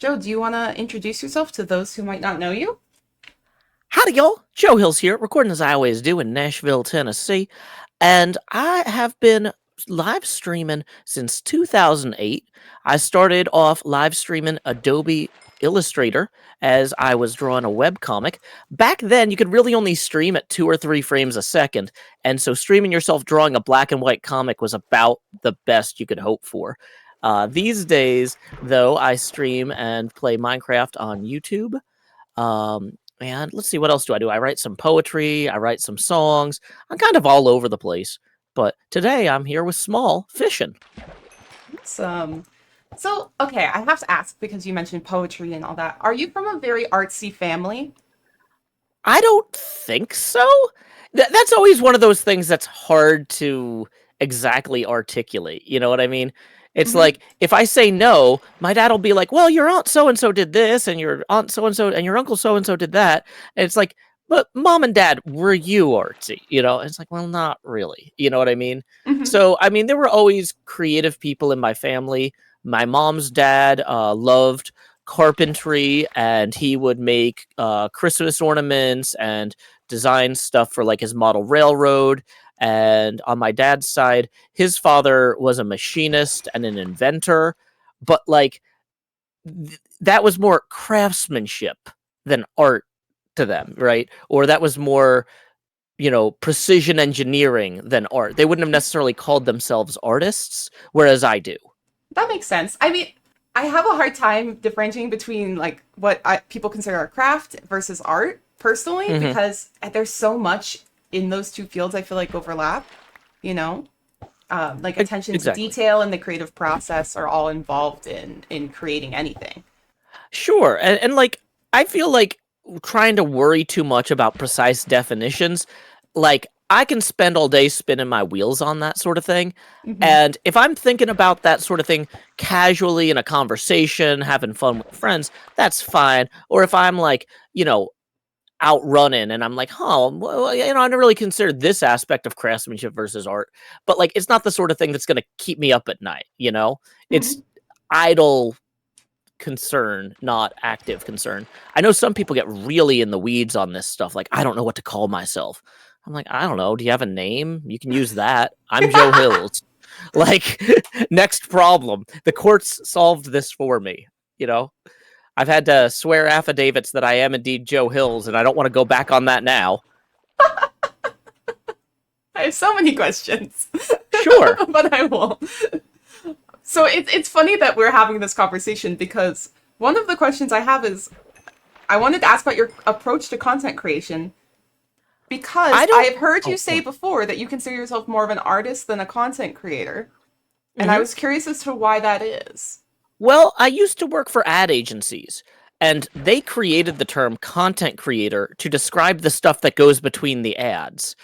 Joe, do you want to introduce yourself to those who might not know you? Howdy, y'all. JoeHills here, recording as I always do in Nashville, Tennessee. And I have been live streaming since 2008. I started off live streaming Adobe Illustrator as I was drawing a webcomic. Back then, you could really only stream at 2 or 3 frames a second. And so streaming yourself drawing a black and white comic was about the best you could hope for. These days, though, I stream and play Minecraft on YouTube. And let's see, what else do I do? I write some poetry, I write some songs. I'm kind of all over the place. But today I'm here with Smol fishing. Awesome. So, okay, I have to ask because you mentioned poetry and all that. Are you from a very artsy family? I don't think so. That's always one of those things that's hard to exactly articulate. You know what I mean? It's Hmm. like if I say no, my dad will be like, "Well, your aunt so and so did this, and your aunt so and so, and your uncle so and so did that." And it's like, "But mom and dad, were you artsy?" You know? And it's like, "Well, not really." You know what I mean? Hmm. So, I mean, there were always creative people in my family. My mom's dad loved carpentry, and he would make Christmas ornaments and design stuff for like his model railroad. And on my dad's side, his father was a machinist and an inventor, but like that was more craftsmanship than art to them, right? Or that was more, precision engineering than art. They wouldn't have necessarily called themselves artists, whereas I do. That makes sense. I mean, I have a hard time differentiating between like people consider a craft versus art personally Hmm. because there's so much in those two fields I feel like overlap, you know? Like attention to Exactly. detail and the creative process are all involved in creating anything. Sure. And like, I feel like trying to worry too much about precise definitions, like, I can spend all day spinning my wheels on that sort of thing. Hmm. And if I'm thinking about that sort of thing casually in a conversation, having fun with friends, that's fine. Or if I'm like, out running and I'm like, well, I don't really consider this aspect of craftsmanship versus art. But like, it's not the sort of thing that's going to keep me up at night, you know? It's Hmm. idle concern, not active concern. I know some people get really in the weeds on this stuff. Like, I don't know what to call myself. I'm like, I don't know. Do you have a name? You can use that. I'm Joe Hills. Like, next problem. The courts solved this for me. You know, I've had to swear affidavits that I am indeed Joe Hills, and I don't want to go back on that now. I have so many questions, Sure. but I won't. So it's funny that we're having this conversation because one of the questions I have is I wanted to ask about your approach to content creation because I I don't. have heard you Oh, go say on. before that you consider yourself more of an artist than a content creator. And I Mhm. was curious as to why that is. Well, I used to work for ad agencies, and they created the term content creator to describe the stuff that goes between the ads.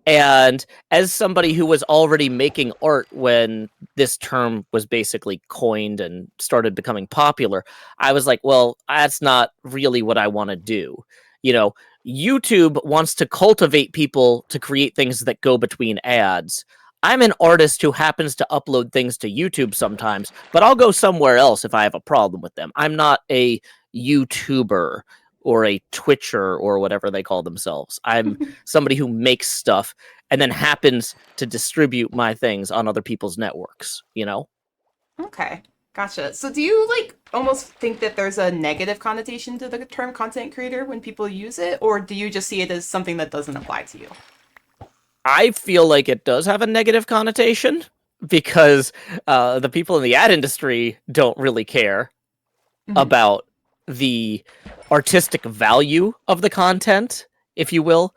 And as somebody who was already making art when this term was basically coined and started becoming popular, I was like, well, that's not really what I want to do. You know, YouTube wants to cultivate people to create things that go between ads. I'm an artist who happens to upload things to YouTube sometimes, but I'll go somewhere else if I have a problem with them. I'm not a YouTuber or a Twitcher or whatever they call themselves. I'm somebody who makes stuff and then happens to distribute my things on other people's networks, you know? Okay, gotcha. So do you like almost think that there's a negative connotation to the term content creator when people use it, or do you just see it as something that doesn't apply to you? I feel like it does have a negative connotation because the people in the ad industry don't really care Hmm. about the artistic value of the content, if you will.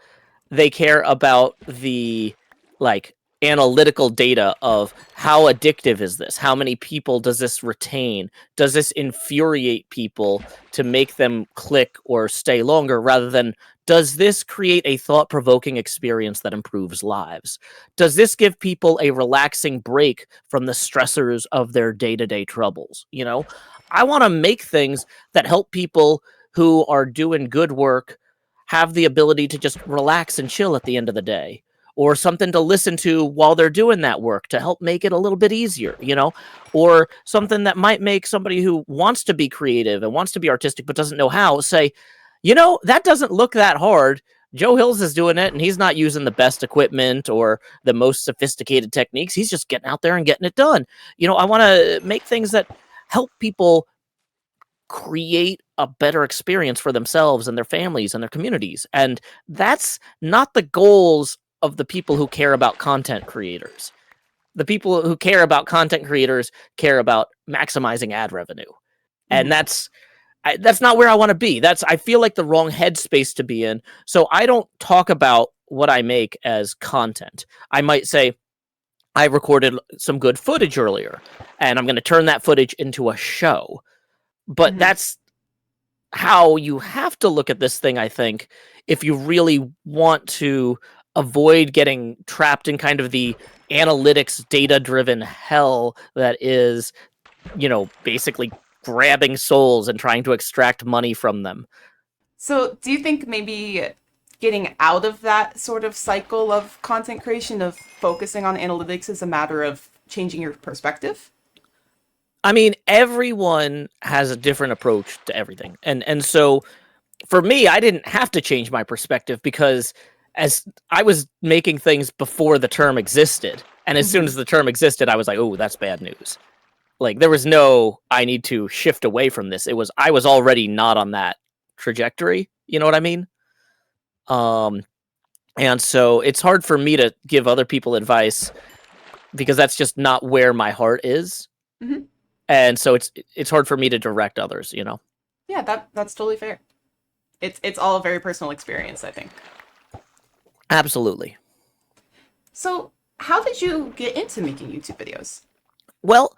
They care about the like analytical data of how addictive is this? How many people does this retain? Does this infuriate people to make them click or stay longer rather than does this create a thought provoking experience that improves lives? Does this give people a relaxing break from the stressors of their day to day troubles? You know, I want to make things that help people who are doing good work have the ability to just relax and chill at the end of the day. or something to listen to while they're doing that work to help make it a little bit easier, or something that might make somebody who wants to be creative and wants to be artistic but doesn't know how say, that doesn't look that hard. Joe Hills is doing it, and he's not using the best equipment or the most sophisticated techniques. He's just getting out there and getting it done. I want to make things that help people create a better experience for themselves and their families and their communities. And that's not the goals of the people who care about content creators. The people who care about content creators care about maximizing ad revenue. And that's not where I want to be. I feel like the wrong headspace to be in. So I don't talk about what I make as content. I might say, I recorded some good footage earlier, and I'm going to turn that footage into a show. But that's how you have to look at this thing, I think, if you really want to avoid getting trapped in kind of the analytics data-driven hell that is, basically grabbing souls and trying to extract money from them. So do you think maybe getting out of that sort of cycle of content creation, of focusing on analytics, is a matter of changing your perspective? I mean, everyone has a different approach to everything. And so for me, I didn't have to change my perspective because as I was making things before the term existed. And as soon as the term existed, I was like, oh, that's bad news. Like, there was no, I need to shift away from this. I was already not on that trajectory. You know what I mean? And so it's hard for me to give other people advice because that's just not where my heart is. Mm-hmm. And so it's hard for me to direct others, Yeah, that's totally fair. It's all a very personal experience, I think. Absolutely. So how did you get into making YouTube videos? Well,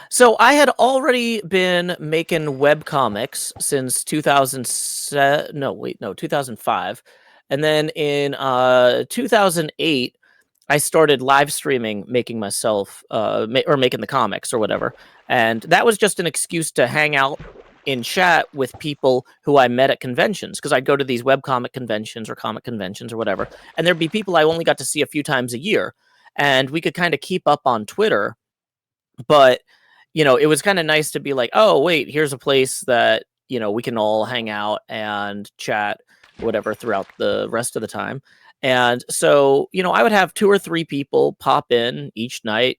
so I had already been making webcomics since 2005. And then in 2008, I started live streaming, making myself, or making the comics or whatever. And that was just an excuse to hang out in chat with people who I met at conventions, because I'd go to these webcomic conventions or comic conventions or whatever, and there'd be people I only got to see a few times a year. And we could kind of keep up on Twitter, but, it was kind of nice to be like, oh, wait, here's a place that, we can all hang out and chat, whatever, throughout the rest of the time. And so, I would have 2 or 3 people pop in each night,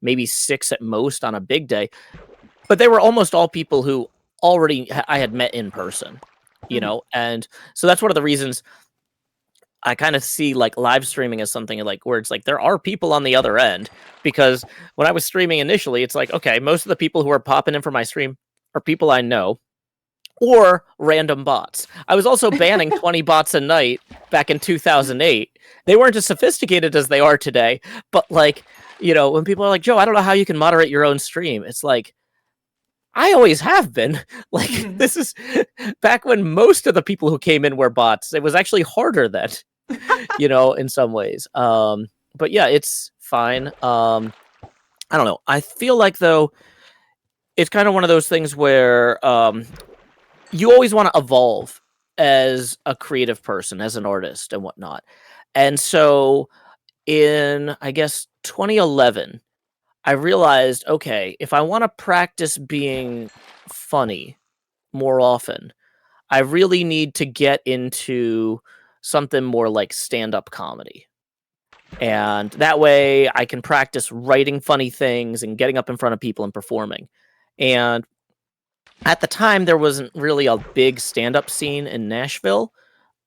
maybe 6 at most on a big day. But they were almost all people who I had met in person, and so that's one of the reasons I kind of see like live streaming as something like where it's like there are people on the other end, because when I was streaming initially, it's like, okay, most of the people who are popping in for my stream are people I know or random bots. I was also banning 20 bots a night back in 2008. They weren't as sophisticated as they are today, but like, when people are like, Joe, I don't know how you can moderate your own stream. It's like, I always have been. Like, this is back when most of the people who came in were bots. It was actually harder then, in some ways. But yeah, it's fine. I don't know. I feel like, though, it's kind of one of those things where you always want to evolve as a creative person, as an artist and whatnot. And so in, I guess, 2011, I realized, okay, if I want to practice being funny more often, I really need to get into something more like stand-up comedy. And that way I can practice writing funny things and getting up in front of people and performing. And at the time, there wasn't really a big stand-up scene in Nashville.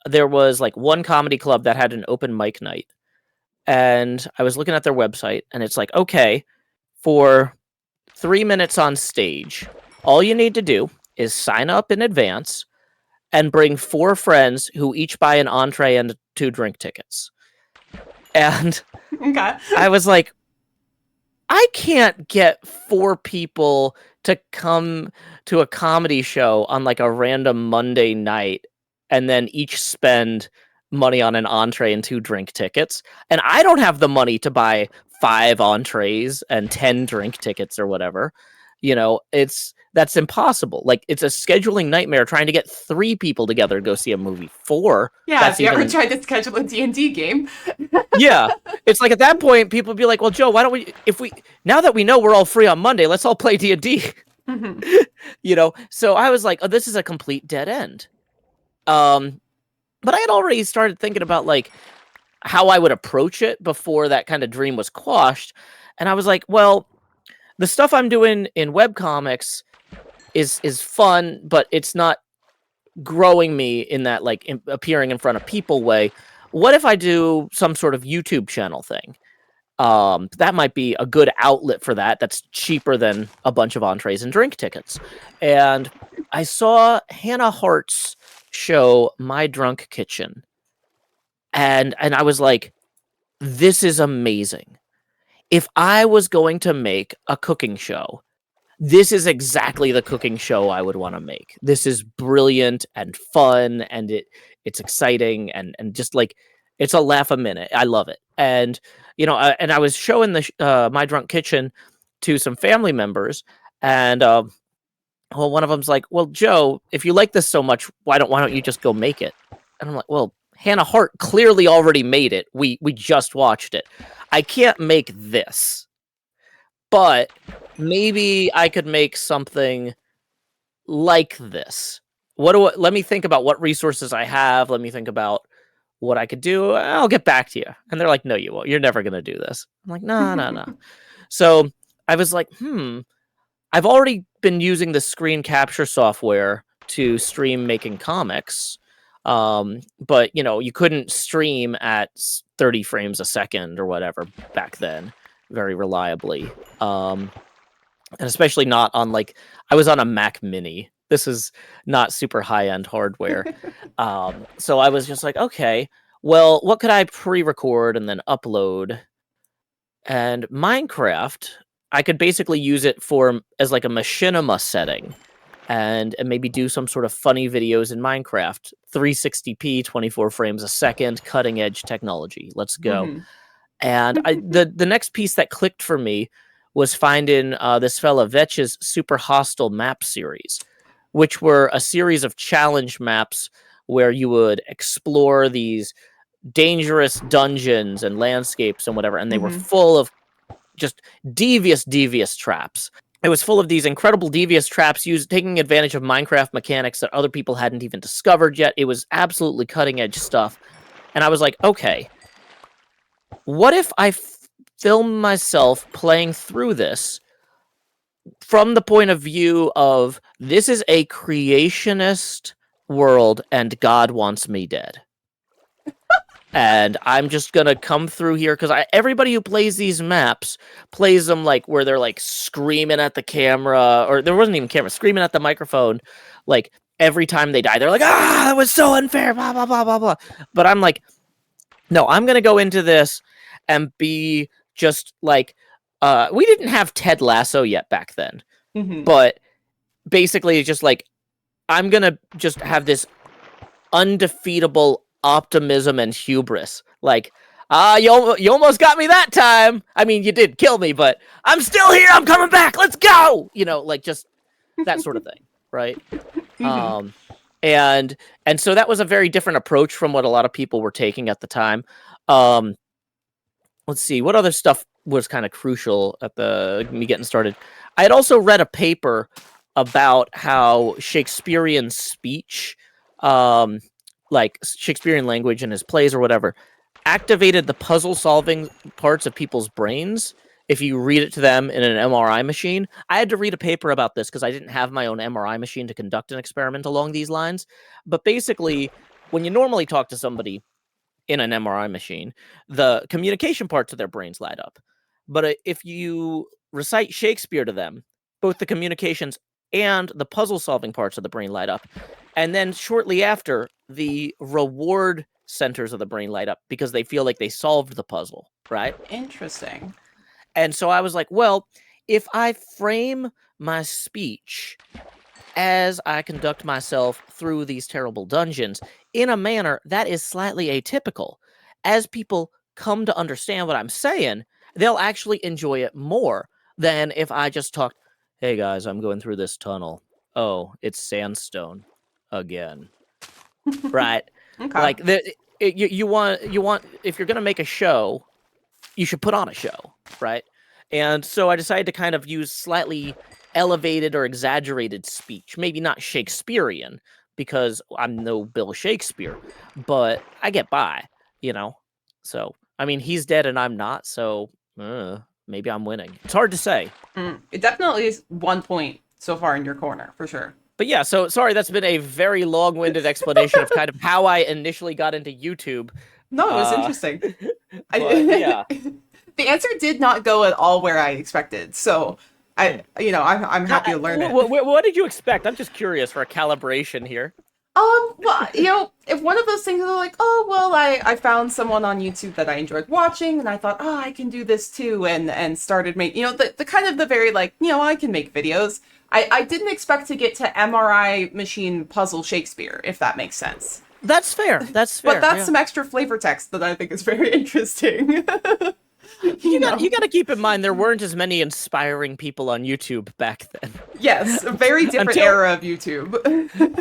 There was like one comedy club that had an open mic night. And I was looking at their website, and it's like, okay, for 3 minutes on stage, all you need to do is sign up in advance and bring 4 friends who each buy an entree and 2 drink tickets. And Okay. I was like, I can't get 4 people to come to a comedy show on like a random Monday night and then each spend money on an entree and 2 drink tickets. And I don't have the money to buy 5 entrees and 10 drink tickets or whatever. that's impossible. Like, it's a scheduling nightmare trying to get 3 people together to go see a movie. 4, Yeah, that's if you ever even tried to schedule a D&D game. yeah. It's like at that point, people would be like, well, Joe, why don't we, now that we know we're all free on Monday, let's all play D&D. Mhm. You know? So I was like, oh, this is a complete dead end. But I had already started thinking about like how I would approach it before that kind of dream was quashed. And I was like, well, the stuff I'm doing in webcomics is fun, but it's not growing me in that like appearing in front of people way. What if I do some sort of YouTube channel thing? That might be a good outlet for that. That's cheaper than a bunch of entrees and drink tickets. And I saw Hannah Hart's show, My Drunk Kitchen. And I was like, this is amazing. If I was going to make a cooking show, this is exactly the cooking show I would want to make. This is brilliant and fun, and it's exciting, and just like it's a laugh a minute. I love it. And you know, and I was showing the My Drunk Kitchen to some family members, and well, one of them's like, "Well, Joe, if you like this so much, why don't you just go make it?" And I'm like, "Well, Hannah Hart clearly already made it. We just watched it. I can't make this." But maybe I could make something like this. Let me think about what resources I have. Let me think about what I could do. I'll get back to you. And they're like, no, you won't. You're never going to do this. I'm like, no, no, no. So I was like, I've already been using the screen capture software to stream making comics. But you know, you couldn't stream at 30 frames a second or whatever back then very reliably. And especially not on like, I was on a Mac Mini. This is not super high-end hardware. So I was just like, okay, well, what could I pre-record and then upload? And Minecraft, I could basically use it as like a machinima setting and maybe do some sort of funny videos in Minecraft. 360p, 24 frames a second, cutting edge technology. Let's go. Mhm. And the next piece that clicked for me was finding this fella Vetch's Super Hostile map series, which were a series of challenge maps where you would explore these dangerous dungeons and landscapes and whatever, and they were Mhm. full of just devious traps. It was full of these incredible devious traps taking advantage of Minecraft mechanics that other people hadn't even discovered yet. It was absolutely cutting edge stuff. And I was like, okay, what if I film myself playing through this from the point of view of this is a creationist world and God wants me dead? And I'm just gonna come through here because everybody who plays these maps plays them like where they're like screaming at the camera, or there wasn't even camera, screaming at the microphone, like every time they die. They're like, ah, that was so unfair, blah blah blah blah blah. But I'm like, no, I'm gonna go into this and be just like, we didn't have Ted Lasso yet back then, Mhm. but basically it's just like, I'm gonna just have this undefeatable optimism and hubris. Like, you almost got me that time. I mean, you did kill me, but I'm still here. I'm coming back. Let's go. You know, like just that sort of thing, right? Mhm. And so that was a very different approach from what a lot of people were taking at the time. Let's see, what other stuff was kind of crucial at me getting started. I had also read a paper about how Shakespearean speech, like Shakespearean language in his plays or whatever, activated the puzzle solving parts of people's brains if you read it to them in an MRI machine. I had to read a paper about this because I didn't have my own MRI machine to conduct an experiment along these lines. But basically, when you normally talk to somebody in an MRI machine, the communication parts of their brains light up. But if you recite Shakespeare to them, both the communications and the puzzle solving parts of the brain light up. And then shortly after, the reward centers of the brain light up because they feel like they solved the puzzle, right? Interesting. And so I was like, well, if I frame my speech as I conduct myself through these terrible dungeons in a manner that is slightly atypical, as people come to understand what I'm saying, they'll actually enjoy it more than if I just talked, hey guys, I'm going through this tunnel. Oh, it's sandstone again. Right? Okay. Like you want if you're gonna make a show, you should put on a show, right? And so I decided to kind of use slightly elevated or exaggerated speech, maybe not Shakespearean, because I'm no Bill Shakespeare, but I get by, you know. So I mean, he's dead and I'm not, so maybe I'm winning. It's hard to say. It definitely is 1 point so far in your corner, for sure. But yeah, so sorry, that's been a very long-winded explanation of kind of how I initially got into YouTube. No, it was Uh, interesting. but yeah. The answer did not go at all where I expected. So I'm happy to learn it. What did you expect? I'm just curious for a calibration here. Well, if one of those things are like, oh, well, I found someone on YouTube that I enjoyed watching, and I thought, oh, I can do this too, and started making, the kind of the very like, I can make videos. I didn't expect to get to MRI machine puzzle Shakespeare, if that makes sense. That's fair. That's fair. But that's some extra flavor text that I think is very interesting. You got to keep in mind there weren't as many inspiring people on YouTube back then. Yes, a very different era of YouTube.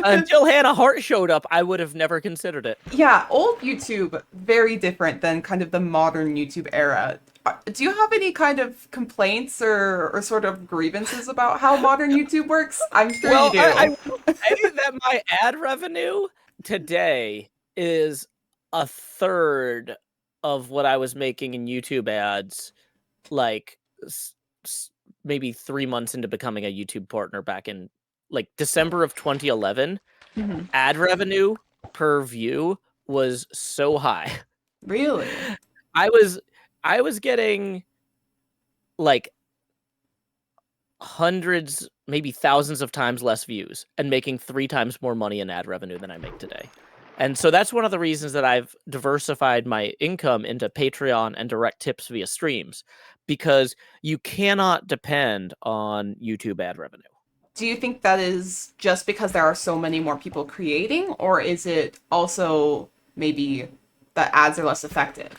Until Hannah Hart showed up, I would have never considered it. Yeah, old YouTube, very different than kind of the modern YouTube era. Do you have any kind of complaints or sort of grievances about how modern YouTube works? I'm sure you do. I will say that my ad revenue today is a third of what I was making in YouTube ads, like maybe 3 months into becoming a YouTube partner back in like December of 2011. Mm-hmm. Ad revenue per view was so high. Really? I was getting like hundreds, maybe thousands of times less views and making 3 times more money in ad revenue than I make today. And so that's one of the reasons that I've diversified my income into Patreon and direct tips via streams, because you cannot depend on YouTube ad revenue. Do you think that is just because there are so many more people creating, or is it also maybe that ads are less effective?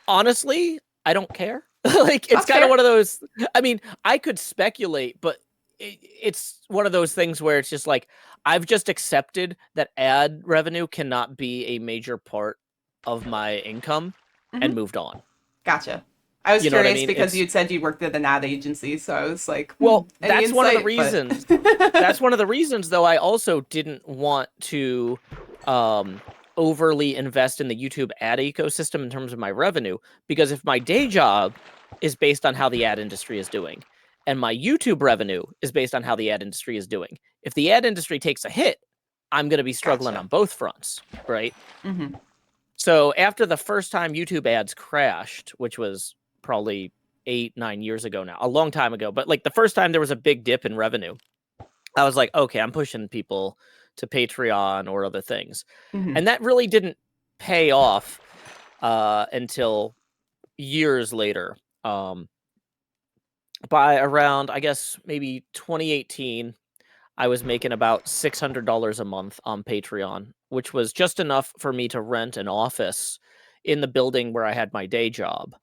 Honestly, I don't care. Like, it's kind of one of those, I mean, I could speculate, but it's one of those things where it's just like, I've just accepted that ad revenue cannot be a major part of my income and moved on. Gotcha. I was curious because you'd said you worked at an ad agency, so I was like, well, that's one of the reasons. That's one of the reasons, though, I also didn't want to overly invest in the YouTube ad ecosystem in terms of my revenue, because if my day job is based on how the ad industry is doing, and my YouTube revenue is based on how the ad industry is doing, if the ad industry takes a hit, I'm going to be struggling on both fronts, right? Mm-hmm. So after the first time YouTube ads crashed, which was probably 8-9 years ago now, a long time ago, but like the first time there was a big dip in revenue, I was like, okay, I'm pushing people to Patreon or other things. Mm-hmm. And that really didn't pay off until years later. By around, I guess, maybe 2018, I was making about $600 a month on Patreon, which was just enough for me to rent an office in the building where I had my day job.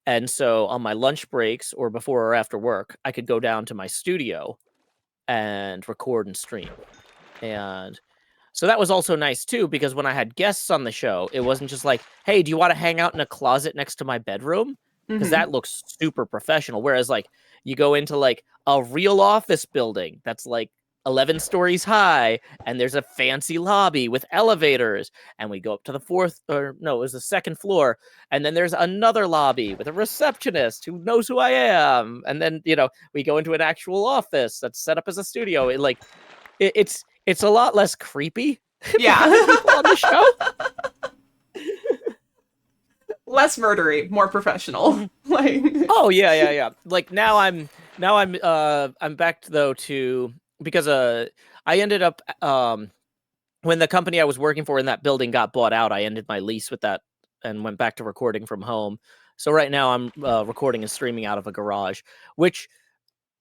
And so on my lunch breaks or before or after work, I could go down to my studio and record and stream. And so that was also nice too, because when I had guests on the show, it wasn't just like, hey, do you want to hang out in a closet next to my bedroom? Because that looks super professional. Whereas like you go into like a real office building that's like 11 stories high, and there's a fancy lobby with elevators, and we go up to the it was the second floor, and then there's another lobby with a receptionist who knows who I am, and then we go into an actual office that's set up as a studio. It's a lot less creepy. Yeah. People on the show. Less murdery, more professional. Like, oh yeah. Like now I'm back though to, because I ended up when the company I was working for in that building got bought out, I ended my lease with that and went back to recording from home. So right now I'm recording and streaming out of a garage, which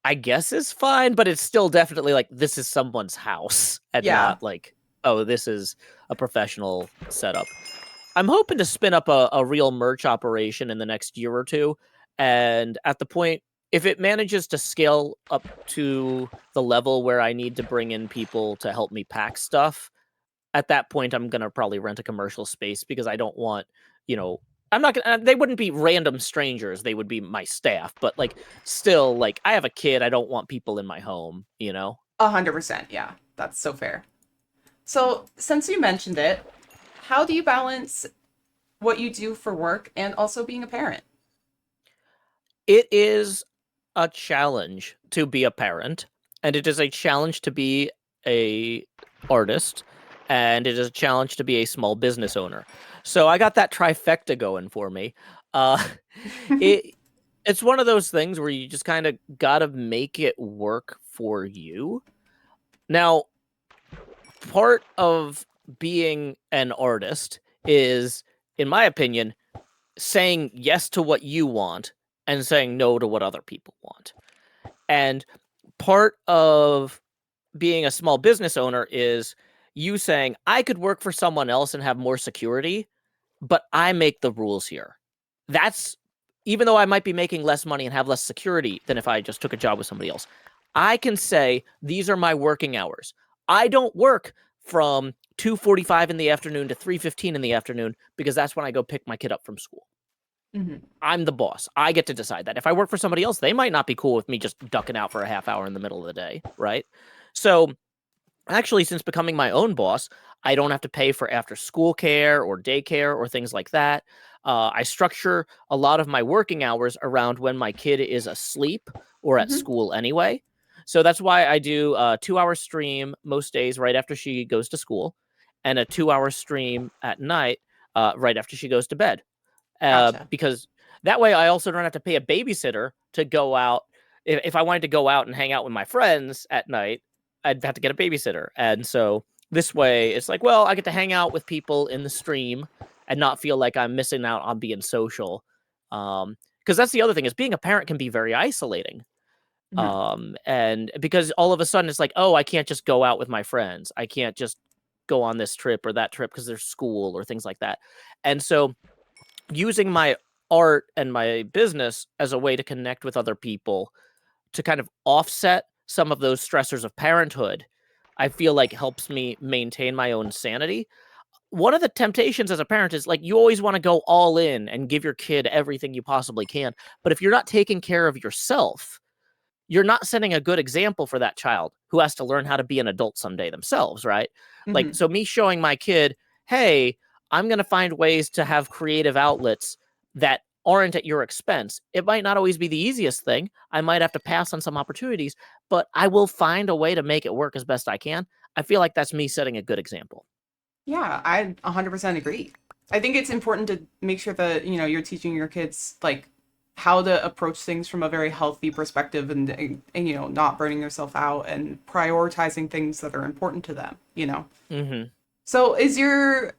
I guess is fine, but it's still definitely like this is someone's house and not like, oh, this is a professional setup. I'm hoping to spin up a real merch operation in the next year or two. And at the point if it manages to scale up to the level where I need to bring in people to help me pack stuff, at that point I'm gonna probably rent a commercial space, because I don't want, you know, I'm not gonna. They wouldn't be random strangers; they would be my staff. But like, still, like, I have a kid. I don't want people in my home. 100%. Yeah, that's so fair. So, since you mentioned it, how do you balance what you do for work and also being a parent? It is a challenge to be a parent, and it is a challenge to be a artist, and it is a challenge to be a small business owner. So I got that trifecta going for me. Uh, it it's one of those things where you just kind of gotta make it work for you. Now, part of being an artist is, in my opinion, saying yes to what you want and saying no to what other people want. And part of being a small business owner is you saying, I could work for someone else and have more security, but I make the rules here. That's, even though I might be making less money and have less security than if I just took a job with somebody else, I can say, these are my working hours. I don't work from 2:45 in the afternoon to 3:15 in the afternoon, because that's when I go pick my kid up from school. Hmm. I'm the boss. I get to decide that. If I work for somebody else, they might not be cool with me just ducking out for a half hour in the middle of the day, right? So, actually, since becoming my own boss, I don't have to pay for after school care or daycare or things like that. I structure a lot of my working hours around when my kid is asleep or at Hmm. school anyway. So that's why I do a 2 hour stream most days right after she goes to school, and a 2 hour stream at night right after she goes to bed. Gotcha. Because that way I also don't have to pay a babysitter to go out. If I wanted to go out and hang out with my friends at night, I'd have to get a babysitter. And so this way it's like, well, I get to hang out with people in the stream and not feel like I'm missing out on being social. Because that's the other thing, is being a parent can be very isolating. Hmm. And because all of a sudden it's like, oh, I can't just go out with my friends. I can't just go on this trip or that trip because there's school or things like that. And so using my art and my business as a way to connect with other people to kind of offset some of those stressors of parenthood, I feel like helps me maintain my own sanity. One of the temptations as a parent is like, you always want to go all in and give your kid everything you possibly can. But if you're not taking care of yourself, you're not setting a good example for that child who has to learn how to be an adult someday themselves, right? Like, Hmm. so me showing my kid, hey, I'm going to find ways to have creative outlets that aren't at your expense. It might not always be the easiest thing. I might have to pass on some opportunities, but I will find a way to make it work as best I can. I feel like that's me setting a good example. Yeah, I 100% agree. I think it's important to make sure that, you're teaching your kids like how to approach things from a very healthy perspective and not burning yourself out and prioritizing things that are important to them. Hmm. So it's your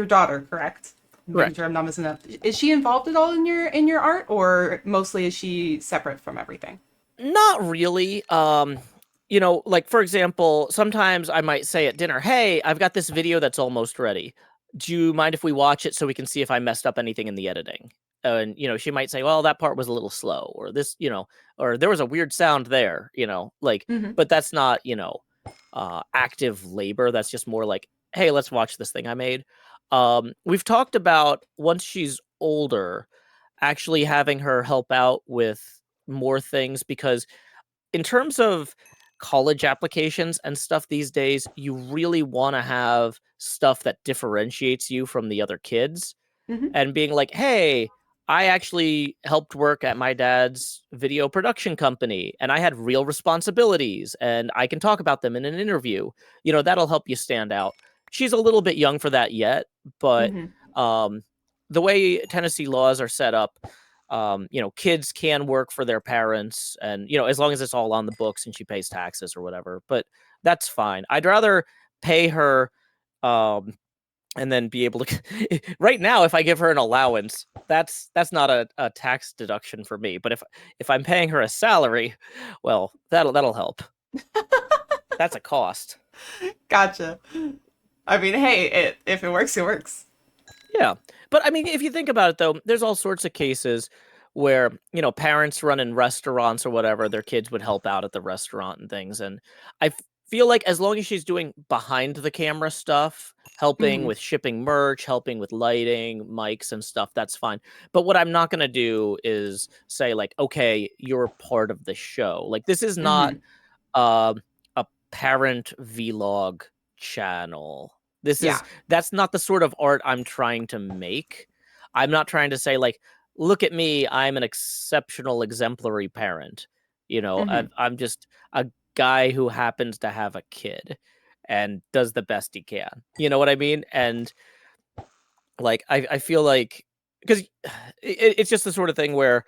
daughter, correct? Making Correct. sure I'm not missing that. Is she involved at all in your art, or mostly is she separate from everything? Not really. Like, for example, sometimes I might say at dinner, "Hey, I've got this video that's almost ready. Do you mind if we watch it so we can see if I messed up anything in the editing?" And she might say, "Well, that part was a little slow," or this, or there was a weird sound there, like, Hmm. but that's not, active labor. That's just more like, "Hey, let's watch this thing I made." We've talked about, once she's older, actually having her help out with more things, because in terms of college applications and stuff these days, you really want to have stuff that differentiates you from the other kids, Hmm. and being like, hey, I actually helped work at my dad's video production company and I had real responsibilities and I can talk about them in an interview. That'll help you stand out. She's a little bit young for that yet, but Hmm. um, the way Tennessee laws are set up, kids can work for their parents, and as long as it's all on the books and she pays taxes or whatever. But that's fine. I'd rather pay her um, and then be able to right now, if I give her an allowance, that's not a tax deduction for me. But if I'm paying her a salary, well, that'll help. That's a cost. Gotcha. I mean, hey, if it works, it works. Yeah. But I mean, if you think about it though, there's all sorts of cases where, you know, parents running restaurants or whatever, their kids would help out at the restaurant and things. And I feel like as long as she's doing behind the camera stuff, helping Hmm. with shipping merch, helping with lighting, mics and stuff, that's fine. But what I'm not going to do is say like, okay, you're part of the show. Like this is not Hmm. uh, a parent vlog channel. Yeah. That's not the sort of art I'm trying to make. I'm not trying to say like, look at me, I'm an exceptional exemplary parent. You know, Hmm. I'm just a guy who happens to have a kid and does the best he can. You know what I mean? And like I feel like because it's just the sort of thing where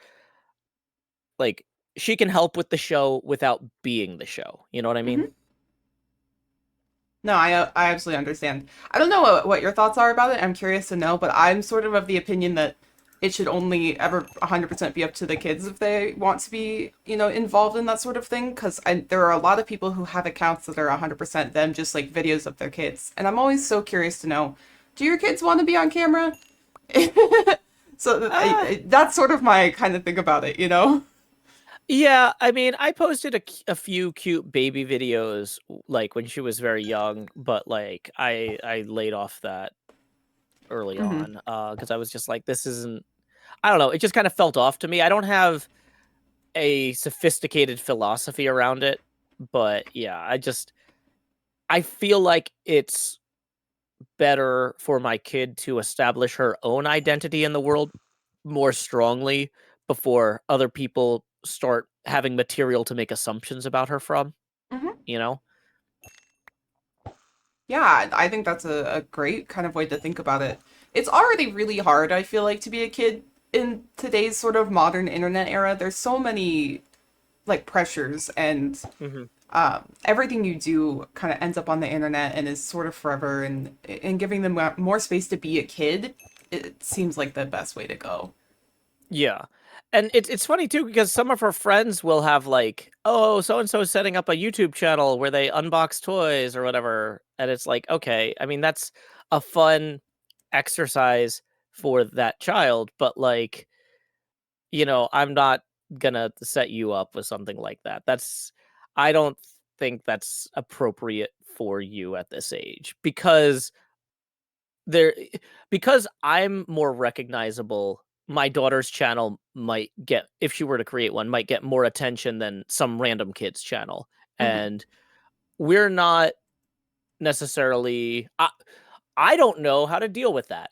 like she can help with the show without being the show. You know what I mean? Hmm. No, I absolutely understand. I don't know what your thoughts are about it. I'm curious to know, but I'm sort of the opinion that it should only ever 100% be up to the kids if they want to be, involved in that sort of thing. Because there are a lot of people who have accounts that are 100% them, just like videos of their kids. And I'm always so curious to know, do your kids want to be on camera? So Ah, that's sort of my kind of thing about it, you know? yeah. I mean, I posted a few cute baby videos like when she was very young, but like I laid off that early Hmm. on because I was just like, this isn't. I don't know. It just kind of felt off to me. I don't have a sophisticated philosophy around it, but yeah, I feel like it's better for my kid to establish her own identity in the world more strongly before other people start having material to make assumptions about her from, Hmm. you know? Yeah, I think that's a great kind of way to think about it. It's already really hard, I feel like, to be a kid in today's sort of modern internet era. There's so many like pressures, and Hmm. everything you do kind of ends up on the internet and is sort of forever. And giving them more space to be a kid, it seems like the best way to go. Yeah. And it's funny too because some of her friends will have like, oh, so and so is setting up a YouTube channel where they unbox toys or whatever. And it's like, okay, I mean that's a fun exercise for that child, but like, you know, I'm not gonna set you up with something like that. I don't think that's appropriate for you at this age there because I'm more recognizable. My daughter's channel might get, if she were to create one, might get more attention than some random kid's channel. Hmm. And we're not necessarily I don't know how to deal with that.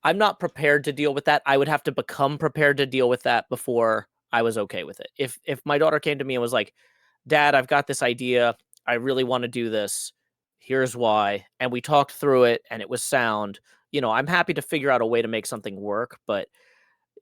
I'm not prepared to deal with that. I would have to become prepared to deal with that before I was okay with it. If my daughter came to me and was like, "Dad, I've got this idea. I really want to do this. Here's why." And we talked through it and it was sound. You know, I'm happy to figure out a way to make something work, but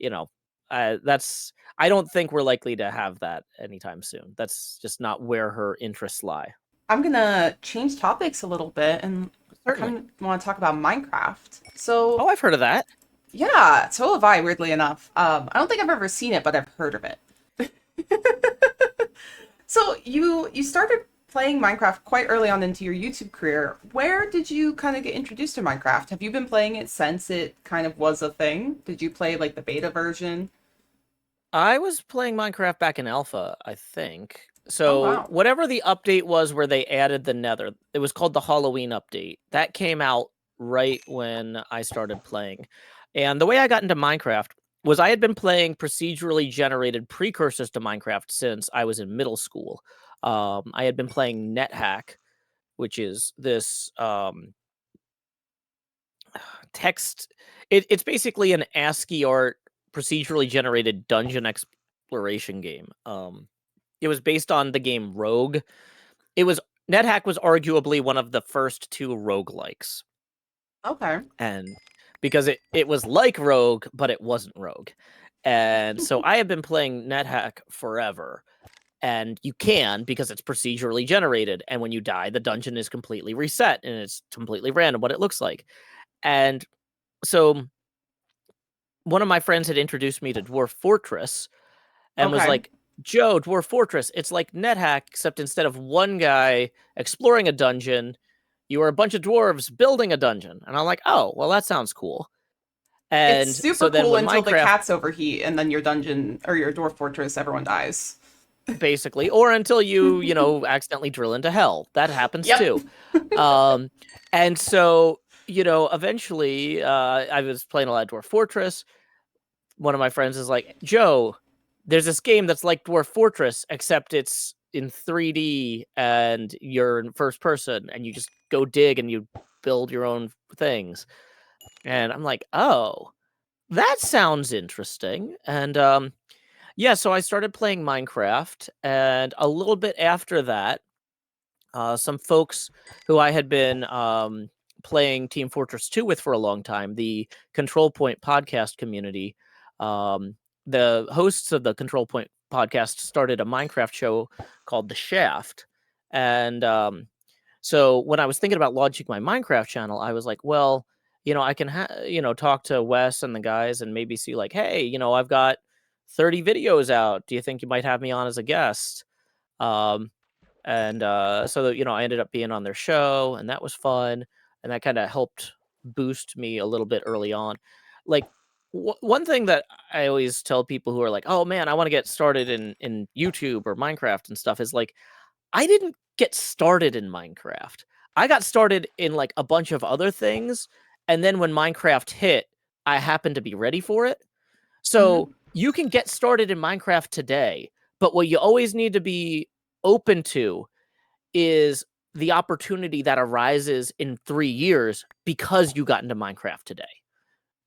you know, that's I don't think we're likely to have that anytime soon. That's just not where her interests lie. I'm gonna change topics a little bit, and I Certainly. kind of want to talk about Minecraft. So Oh, I've heard of that. yeah, so have I, weirdly enough. I don't think I've ever seen it, but I've heard of it. So you started playing Minecraft quite early on into your YouTube career. Where did you kind of get introduced to Minecraft? Have you been playing it since it kind of was a thing? Did you play like the beta version? I was playing Minecraft back in alpha, I think. Oh So wow. whatever the update was where they added the Nether, it was called the Halloween update. That came out right when I started playing. And the way I got into Minecraft was I had been playing procedurally generated precursors to Minecraft since I was in middle school. I had been playing NetHack, which is this text. It's basically an ASCII art procedurally generated dungeon exploration game. It was based on the game Rogue. It was NetHack was arguably one of the first two roguelikes. Okay. And because it was like Rogue, but it wasn't Rogue. And so I have been playing NetHack forever. And you can because it's procedurally generated. And when you die, the dungeon is completely reset and it's completely random what it looks like. And so one of my friends had introduced me to Dwarf Fortress and was Okay. like, Joe, Dwarf Fortress, it's like NetHack, except instead of one guy exploring a dungeon, you are a bunch of dwarves building a dungeon. And I'm like, oh, well, that sounds cool. It's And super so then cool when until the Minecraft, cats overheat and then your dungeon or your dwarf fortress, everyone dies. basically, or until you know, accidentally drill into hell. That happens Yep. too. Um, and so, you know, eventually, I was playing a lot of Dwarf Fortress. One of my friends is like, Joe, there's this game that's like Dwarf Fortress, except it's in 3D and you're in first person and you just go dig and you build your own things. And I'm like, oh, that sounds interesting. And yeah, so I started playing Minecraft, and a little bit after that, some folks who I had been playing Team Fortress 2 with for a long time, the Control Point podcast community, um, the hosts of the Control Point podcast started a Minecraft show called The Shaft. And so when I was thinking about launching my Minecraft channel, I was like, well, you know, I can, you know, talk to Wes and the guys and maybe see like, hey, you know, I've got 30 videos out. Do you think you might have me on as a guest? Um, and so that, you know, I ended up being on their show, and that was fun, and that kind of helped boost me a little bit early on. Like one thing that I always tell people who are like, oh man, I want to get started in YouTube or Minecraft and stuff, is like, I didn't get started in Minecraft. I got started in like a bunch of other things, and then when Minecraft hit, I happened to be ready for it. Hmm. So you can get started in Minecraft today, but what you always need to be open to is the opportunity that arises in 3 years because you got into Minecraft today,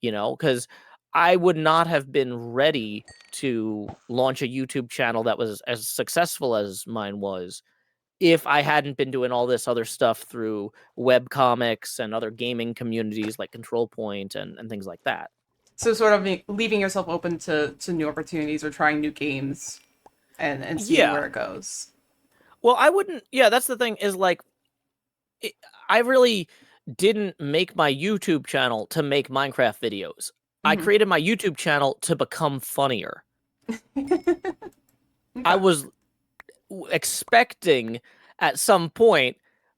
you know, because I would not have been ready to launch a YouTube channel that was as successful as mine was if I hadn't been doing all this other stuff through web comics and other gaming communities like Control Point and things like that. So sort of leaving yourself open to new opportunities or trying new games and seeing Yeah. where it goes. Well, I wouldn't. Yeah, that's the thing is like, it, I really didn't make my YouTube channel to make Minecraft videos. I Hmm. created my YouTube channel to become funnier. I Okay. was expecting at some point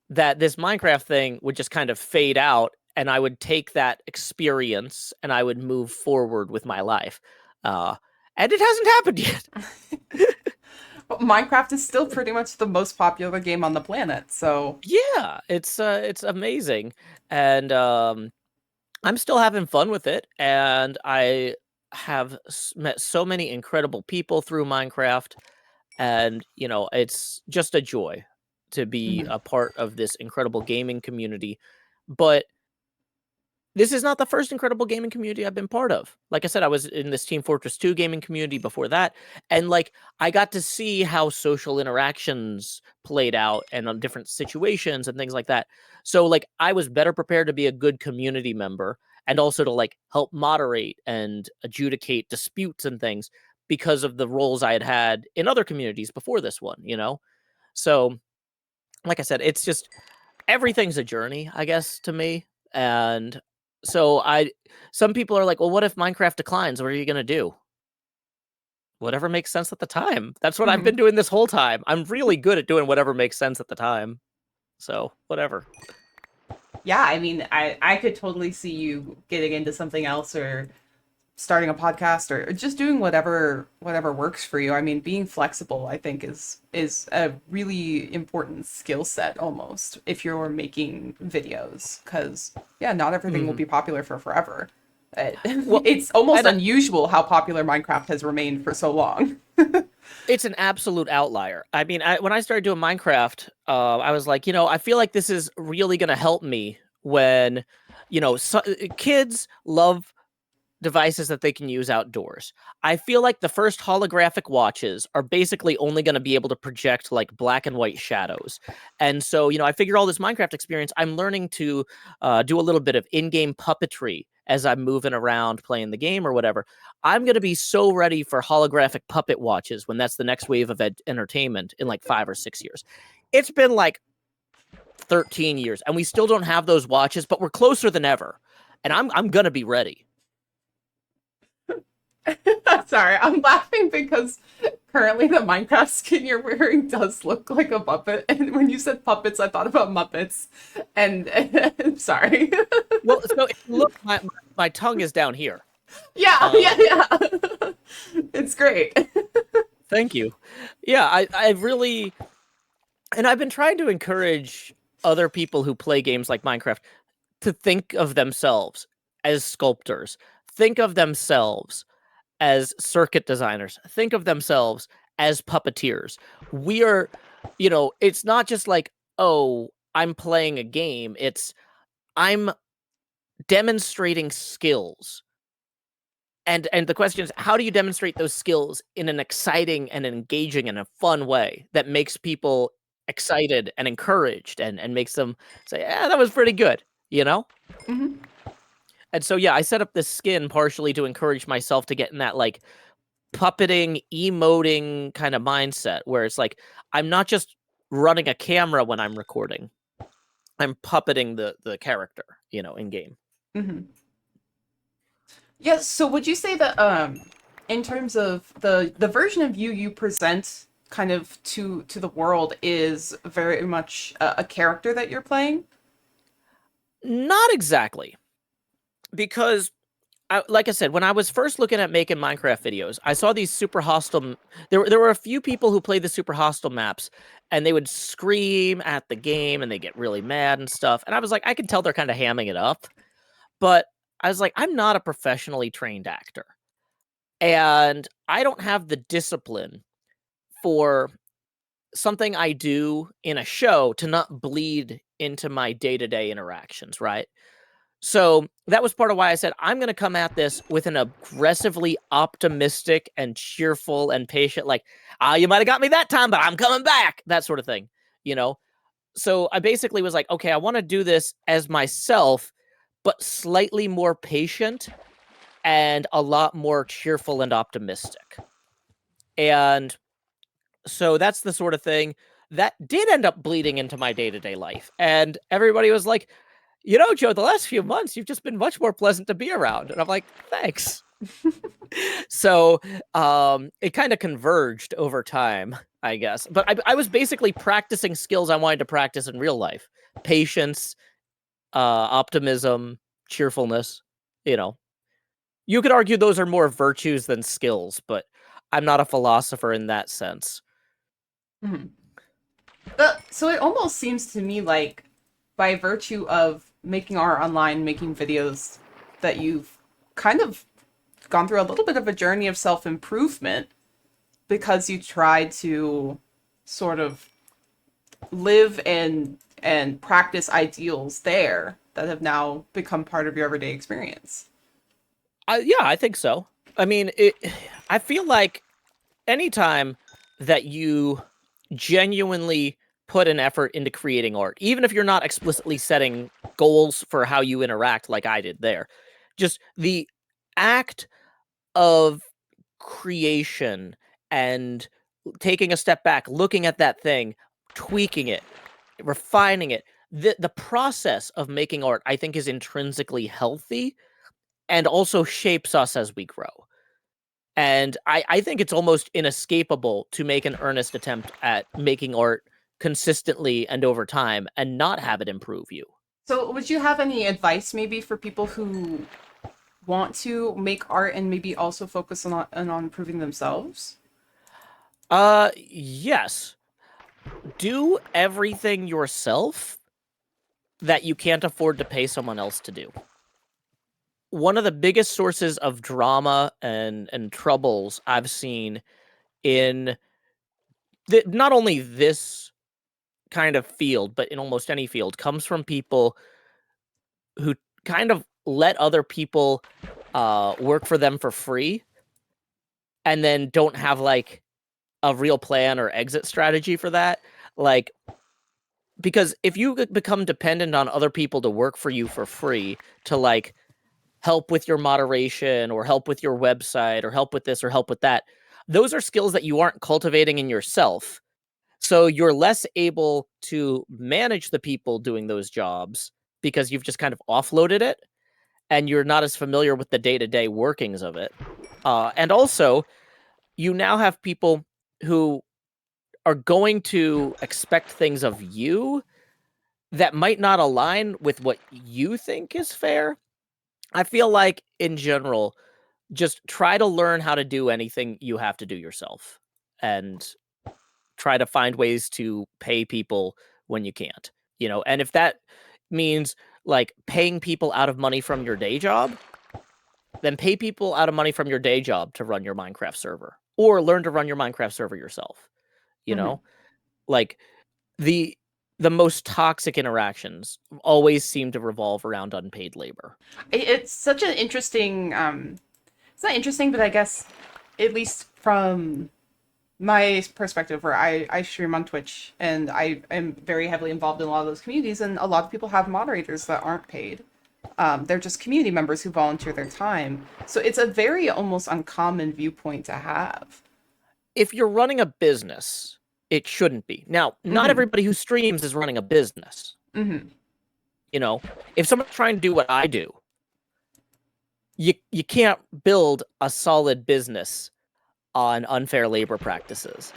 that this Minecraft thing would just kind of fade out and I would take that experience and I would move forward with my life. Uh, and it hasn't happened yet. But Minecraft is still pretty much the most popular game on the planet, so Yeah, it's amazing. And I'm still having fun with it, and I have met so many incredible people through Minecraft, and you know, it's just a joy to be mhm. a part of this incredible gaming community. But this is not the first incredible gaming community I've been part of. Like I said, I was in this Team Fortress 2 gaming community before that. And like I got to see how social interactions played out and on different situations and things like that. So like I was better prepared to be a good community member and also to like help moderate and adjudicate disputes and things because of the roles I had had in other communities before this one, you know? So like I said, it's just everything's a journey, I guess, to me. And so some people are like, well, what if Minecraft declines? What are you going to do? Whatever makes sense at the time. That's what I've Mhm. been doing this whole time. I'm really good at doing whatever makes sense at the time. So, whatever. Yeah, I mean, I could totally see you getting into something else or starting a podcast or just doing whatever works for you. I mean, being flexible, I think is a really important skill set almost if you're making videos cuz yeah, not everything will Hmm. be popular for forever. Well, It's almost and unusual how popular Minecraft has remained for so long. it's an absolute outlier. I mean, when I started doing Minecraft, I was like, you know, I feel like this is really going to help me when, you know, kids love devices that they can use outdoors. I feel like the first holographic watches are basically only going to be able to project like black and white shadows. And so, you know, I figure all this Minecraft experience, I'm learning to do a little bit of in-game puppetry as I'm moving around playing the game or whatever. I'm going to be so ready for holographic puppet watches when that's the next wave of entertainment in like 5 or 6 years. It's been like 13 years and we still don't have those watches, but we're closer than ever. And I'm going to be ready. Sorry, I'm laughing because currently the Minecraft skin you're wearing does look like a Muppet. And when you said puppets, I thought about Muppets. And sorry. Well, so if you look, my tongue is down here. Yeah, yeah, Um, yeah. It's great. Thank you. Yeah, I really, and I've been trying to encourage other people who play games like Minecraft to think of themselves as sculptors, think of themselves as circuit designers, think of themselves as puppeteers. We are, it's not just like, oh, I'm playing a game. It's I'm demonstrating skills. And the question is, how do you demonstrate those skills in an exciting and engaging and a fun way that makes people excited and encouraged and makes them say, yeah, that was pretty good, you know? Hmm. And so, yeah, I set up this skin partially to encourage myself to get in that like puppeting, emoting kind of mindset where it's like, I'm not just running a camera when I'm recording, I'm puppeting the character, in game. Hmm. Yes. So would you say that in terms of the version of you present kind of to the world is very much a character that you're playing? Not exactly. Because like I said, when I was first looking at making Minecraft videos, I saw these super hostile. There were a few people who played the super hostile maps, and they would scream at the game, and they get really mad and stuff. And I was like, I can tell they're kind of hamming it up, but I was like, I'm not a professionally trained actor, and I don't have the discipline for something I do in a show to not bleed into my day to day interactions, right? So that was part of why I said I'm going to come at this with an aggressively optimistic and cheerful and patient, like, you might have got me that time, but I'm coming back, that sort of thing, you know? So I basically was like, okay, I want to do this as myself, but slightly more patient and a lot more cheerful and optimistic. And so that's the sort of thing that did end up bleeding into my day to day life. And everybody was like, Joe, the last few months, you've just been much more pleasant to be around. And I'm like, thanks. So it kind of converged over time, I guess. But I was basically practicing skills I wanted to practice in real life: patience, optimism, cheerfulness. You know, you could argue those are more virtues than skills, but I'm not a philosopher in that sense. Mhm. So it almost seems to me like by virtue of making art online, making videos, that you've kind of gone through a little bit of a journey of self-improvement because you tried to sort of live and practice ideals there that have now become part of your everyday experience. Yeah, I think so. I mean, I feel like anytime that you genuinely put an effort into creating art, even if you're not explicitly setting goals for how you interact like I did there, just the act of creation and taking a step back, looking at that thing, tweaking it, refining it, the process of making art, I think, is intrinsically healthy and also shapes us as we grow. And I think it's almost inescapable to make an earnest attempt at making art consistently and over time and not have it improve you. So, would you have any advice maybe for people who want to make art and maybe also focus on improving themselves? Yes. Do everything yourself that you can't afford to pay someone else to do. One of the biggest sources of drama and troubles I've seen in not only this kind of field, but in almost any field, comes from people who kind of let other people work for them for free and then don't have like a real plan or exit strategy for that. Like, because if you become dependent on other people to work for you for free to like help with your moderation or help with your website or help with this or help with that, those are skills that you aren't cultivating in yourself. So you're less able to manage the people doing those jobs because you've just kind of offloaded it and you're not as familiar with the day-to-day workings of it. And also, you now have people who are going to expect things of you that might not align with what you think is fair. I feel like in general, just try to learn how to do anything you have to do yourself, and try to find ways to pay people when you can't. And if that means like paying people out of money from your day job, then pay people out of money from your day job to run your Minecraft server, or learn to run your Minecraft server yourself. You Hmm. know, like the the most toxic interactions always seem to revolve around unpaid labor. It's such an interesting. It's not interesting, but I guess at least from my perspective, where I stream on Twitch and I am very heavily involved in a lot of those communities, and a lot of people have moderators that aren't paid. They're just community members who volunteer their time. So it's a very almost uncommon viewpoint to have. If you're running a business, it shouldn't be. Now, not Hmm. everybody who streams is running a business. Hmm. If someone's trying to do what I do, you can't build a solid business on unfair labor practices.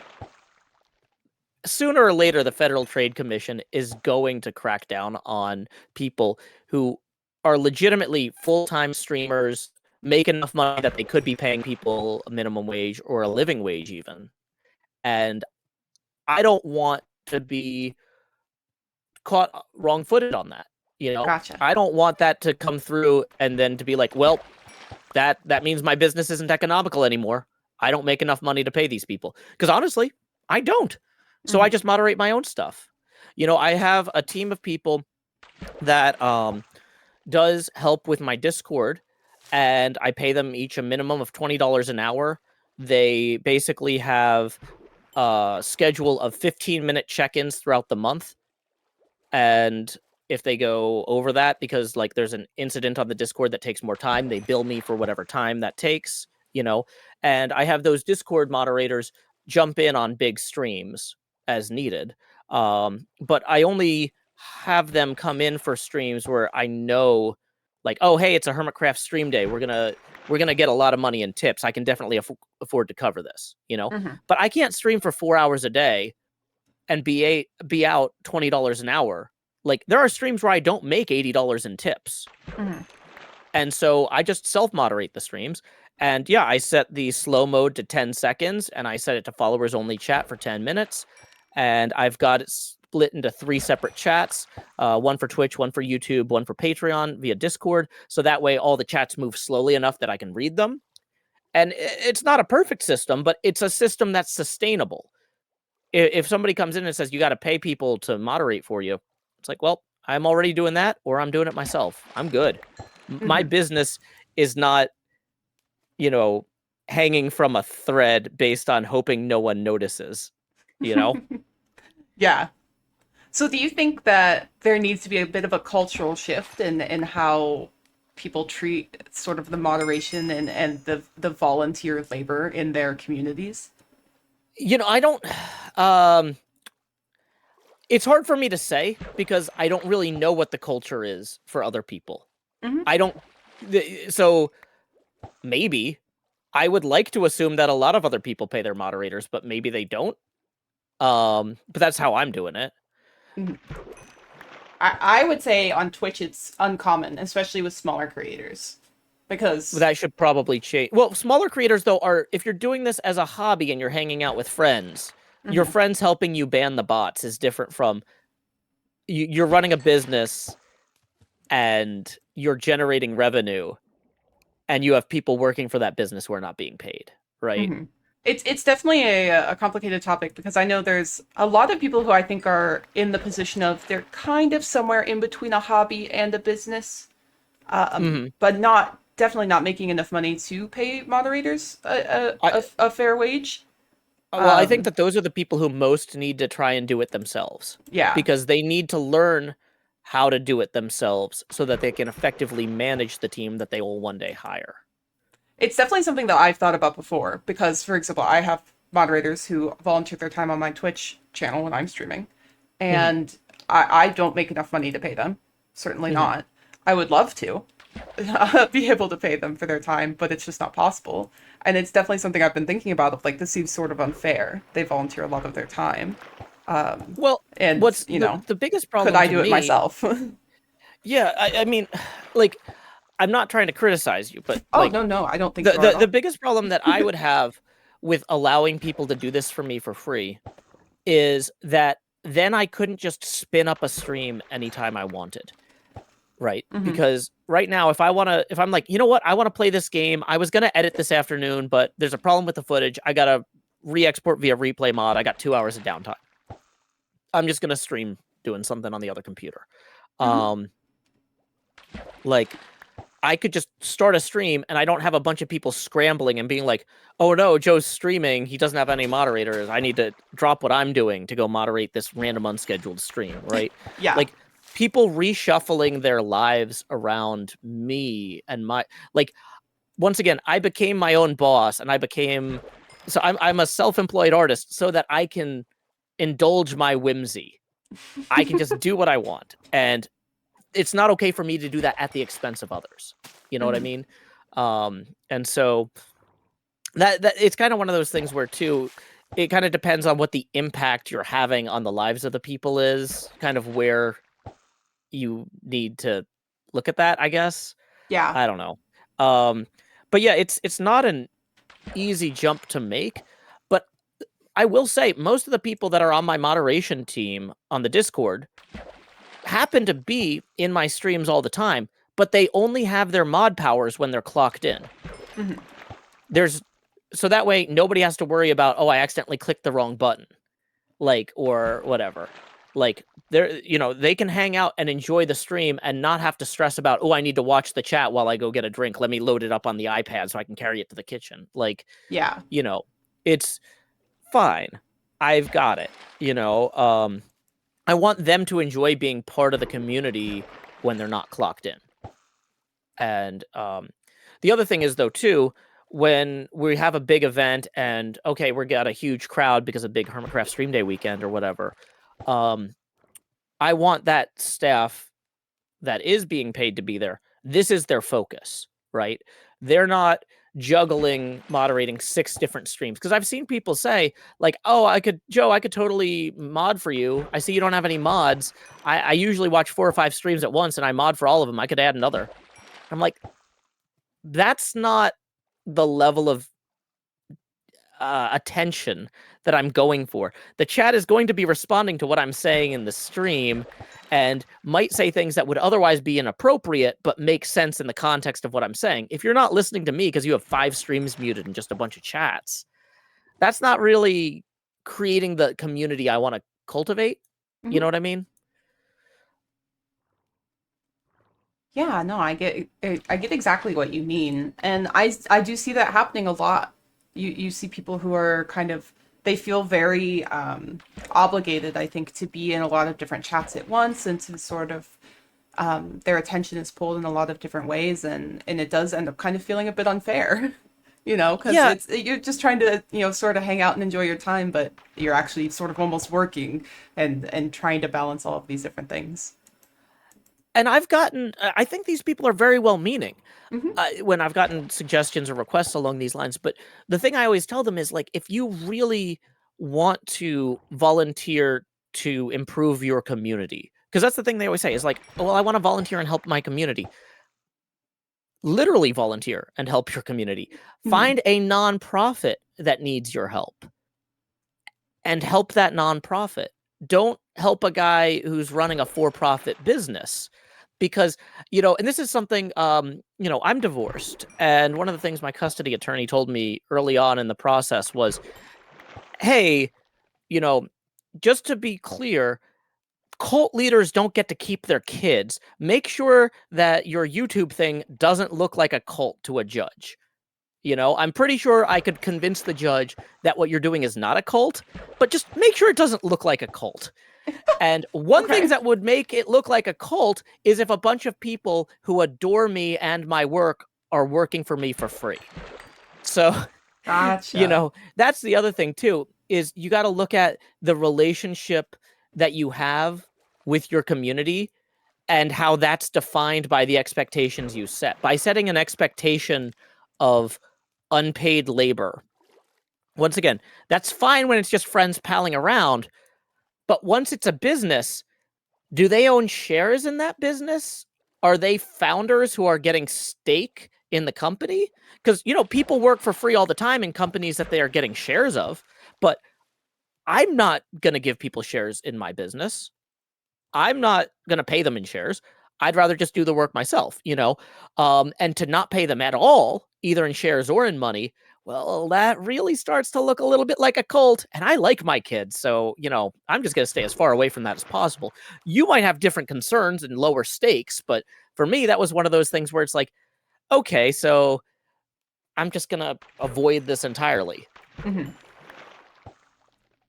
Sooner or later, the Federal Trade Commission is going to crack down on people who are legitimately full-time streamers, make enough money that they could be paying people a minimum wage or a living wage even. And I don't want to be caught wrong-footed on that. Gotcha. I don't want that to come through and then to be like, well, that means my business isn't economical anymore. I don't make enough money to pay these people. Because honestly, I don't. So I Hmm. just moderate my own stuff. I have a team of people that does help with my Discord, and I pay them each a minimum of $20 an hour. They basically have a schedule of 15-minute check-ins throughout the month. And if they go over that, because like there's an incident on the Discord that takes more time, they bill me for whatever time that takes. And I have those Discord moderators jump in on big streams as needed. But I only have them come in for streams where I know, like, oh, hey, it's a Hermitcraft stream day. We're gonna get a lot of money in tips. I can definitely afford to cover this. Hmm. But I can't stream for 4 hours a day and be out $20 an hour. Like, there are streams where I don't make $80 in tips. Hmm. And so I just self-moderate the streams. And yeah, I set the slow mode to 10 seconds, and I set it to followers only chat for 10 minutes. And I've got it split into 3 separate chats, one for Twitch, one for YouTube, one for Patreon via Discord. So that way all the chats move slowly enough that I can read them. And it's not a perfect system, but it's a system that's sustainable. If somebody comes in and says you got to pay people to moderate for you, it's like, well, I'm already doing that, or I'm doing it myself. I'm good. My Hmm. business is not, you know, hanging from a thread based on hoping no one notices. You know, Yeah. So do you think that there needs to be a bit of a cultural shift in how people treat sort of the moderation and the volunteer labor in their communities? I don't. Um, it's hard for me to say because I don't really know what the culture is for other people. Hmm. I don't. So maybe I would like to assume that a lot of other people pay their moderators, but maybe they don't. But that's how I'm doing it. I would say on Twitch it's uncommon, especially with smaller creators, because That should probably change. Well, smaller creators though are, if you're doing this as a hobby and you're hanging out with friends, your mhm, friends helping you ban the bots is different from you're running a business and you're generating revenue and you have people working for that business who are not being paid, right? mhm. It's definitely a complicated topic because I know there's a lot of people who I think are in the position of they're kind of somewhere in between a hobby and a business, Hmm. but not definitely not making enough money to pay moderators I a fair wage. well, I think Um, that those are the people who most need to try and do it themselves yeah, because they need to learn how to do it themselves so that they can effectively manage the team that they will one day hire. it's definitely something that I've thought about before because, for example, I have moderators who volunteer their time on my Twitch channel when I'm streaming, Hmm. and I don't make enough money to pay them. Certainly Hmm. not. I would love to be able to pay them for their time, but it's just not possible. And it's definitely something I've been thinking about of like, this seems sort of unfair. They volunteer a lot of their time. Well, And, what's the biggest could problem I to do it me? myself? Yeah, I mean, like I'm not trying to criticize you, but Oh, like no, I don't think so at all. the biggest problem that I would have with allowing people to do this for me for free is that then I couldn't just spin up a stream anytime I wanted. Right. Because right now, if I'm like, you know what, I want to play this game. I was going to edit this afternoon, but there's a problem with the footage. I got to re-export via replay mod. I got 2 hours of downtime. I'm just going to stream doing something on the other computer. Like, I could just start a stream and I don't have a bunch of people scrambling and being like, oh no, Joe's streaming. He doesn't have any moderators. I need to drop what I'm doing to go moderate this random unscheduled stream, right? Yeah. Like, people reshuffling their lives around me and my, like, once again, I became my own boss and I'm a self-employed artist so that I can indulge my whimsy. I can just do what I want. And it's not okay for me to do that at the expense of others. You know what I mean? And so that it's kind of one of those things where too, it kind of depends on what the impact you're having on the lives of the people is, kind of where you need to look at that, I guess. Yeah. I don't know. But yeah, it's not an easy jump to make, but I will say most of the people that are on my moderation team on the Discord happen to be in my streams all the time, but they only have their mod powers when they're clocked in. So that way nobody has to worry about, oh, I accidentally clicked the wrong button, like, or whatever. Like, they can hang out and enjoy the stream and not have to stress about, oh, I need to watch the chat while I go get a drink. Let me load it up on the iPad so I can carry it to the kitchen. Like, yeah, it's fine. I've got it. I want them to enjoy being part of the community when they're not clocked in. And the other thing is, though, too, when we have a big event and, okay, we got a huge crowd because of big Hermitcraft Stream Day weekend or whatever, I want that staff that is being paid to be there, this is their focus, right? They're not juggling, moderating 6 different streams. Because I've seen people say, like, oh, Joe, I could totally mod for you. I see you don't have any mods. I usually watch 4 or 5 streams at once and I mod for all of them. I could add another. I'm like, that's not the level of attention that I'm going for. The chat is going to be responding to what I'm saying in the stream and might say things that would otherwise be inappropriate, but make sense in the context of what I'm saying. If you're not listening to me because you have 5 streams muted and just a bunch of chats, that's not really creating the community I want to cultivate. You know what I mean? Yeah, no, I get exactly what you mean. And I do see that happening a lot. You see people who are kind of, they feel very obligated, I think, to be in a lot of different chats at once and to sort of their attention is pulled in a lot of different ways, and it does end up kind of feeling a bit unfair. Because you're just trying to, sort of hang out and enjoy your time, but you're actually sort of almost working and trying to balance all of these different things. And I think these people are very well-meaning when I've gotten suggestions or requests along these lines. But the thing I always tell them is, like, if you really want to volunteer to improve your community, because that's the thing they always say is like, oh, well, I want to volunteer and help my community. Literally volunteer and help your community. Find a nonprofit that needs your help and help that nonprofit. Don't help a guy who's running a for-profit business. Because, and this is something, I'm divorced. And one of the things my custody attorney told me early on in the process was, hey, just to be clear, cult leaders don't get to keep their kids. Make sure that your YouTube thing doesn't look like a cult to a judge. I'm pretty sure I could convince the judge that what you're doing is not a cult, but just make sure it doesn't look like a cult. And one thing that would make it look like a cult is if a bunch of people who adore me and my work are working for me for free. So, Gotcha. That's the other thing too, is you got to look at the relationship that you have with your community and how that's defined by the expectations you set. By setting an expectation of unpaid labor, once again, that's fine when it's just friends palling around. But once it's a business, do they own shares in that business? are they founders who are getting stake in the company? Because, people work for free all the time in companies that they are getting shares of, but I'm not going to give people shares in my business. I'm not going to pay them in shares. I'd rather just do the work myself, and to not pay them at all, either in shares or in money. Well, that really starts to look a little bit like a cult. And I like my kids. So, I'm just going to stay as far away from that as possible. You might have different concerns and lower stakes. But for me, that was one of those things where it's like, okay, so I'm just going to avoid this entirely. Mm-hmm.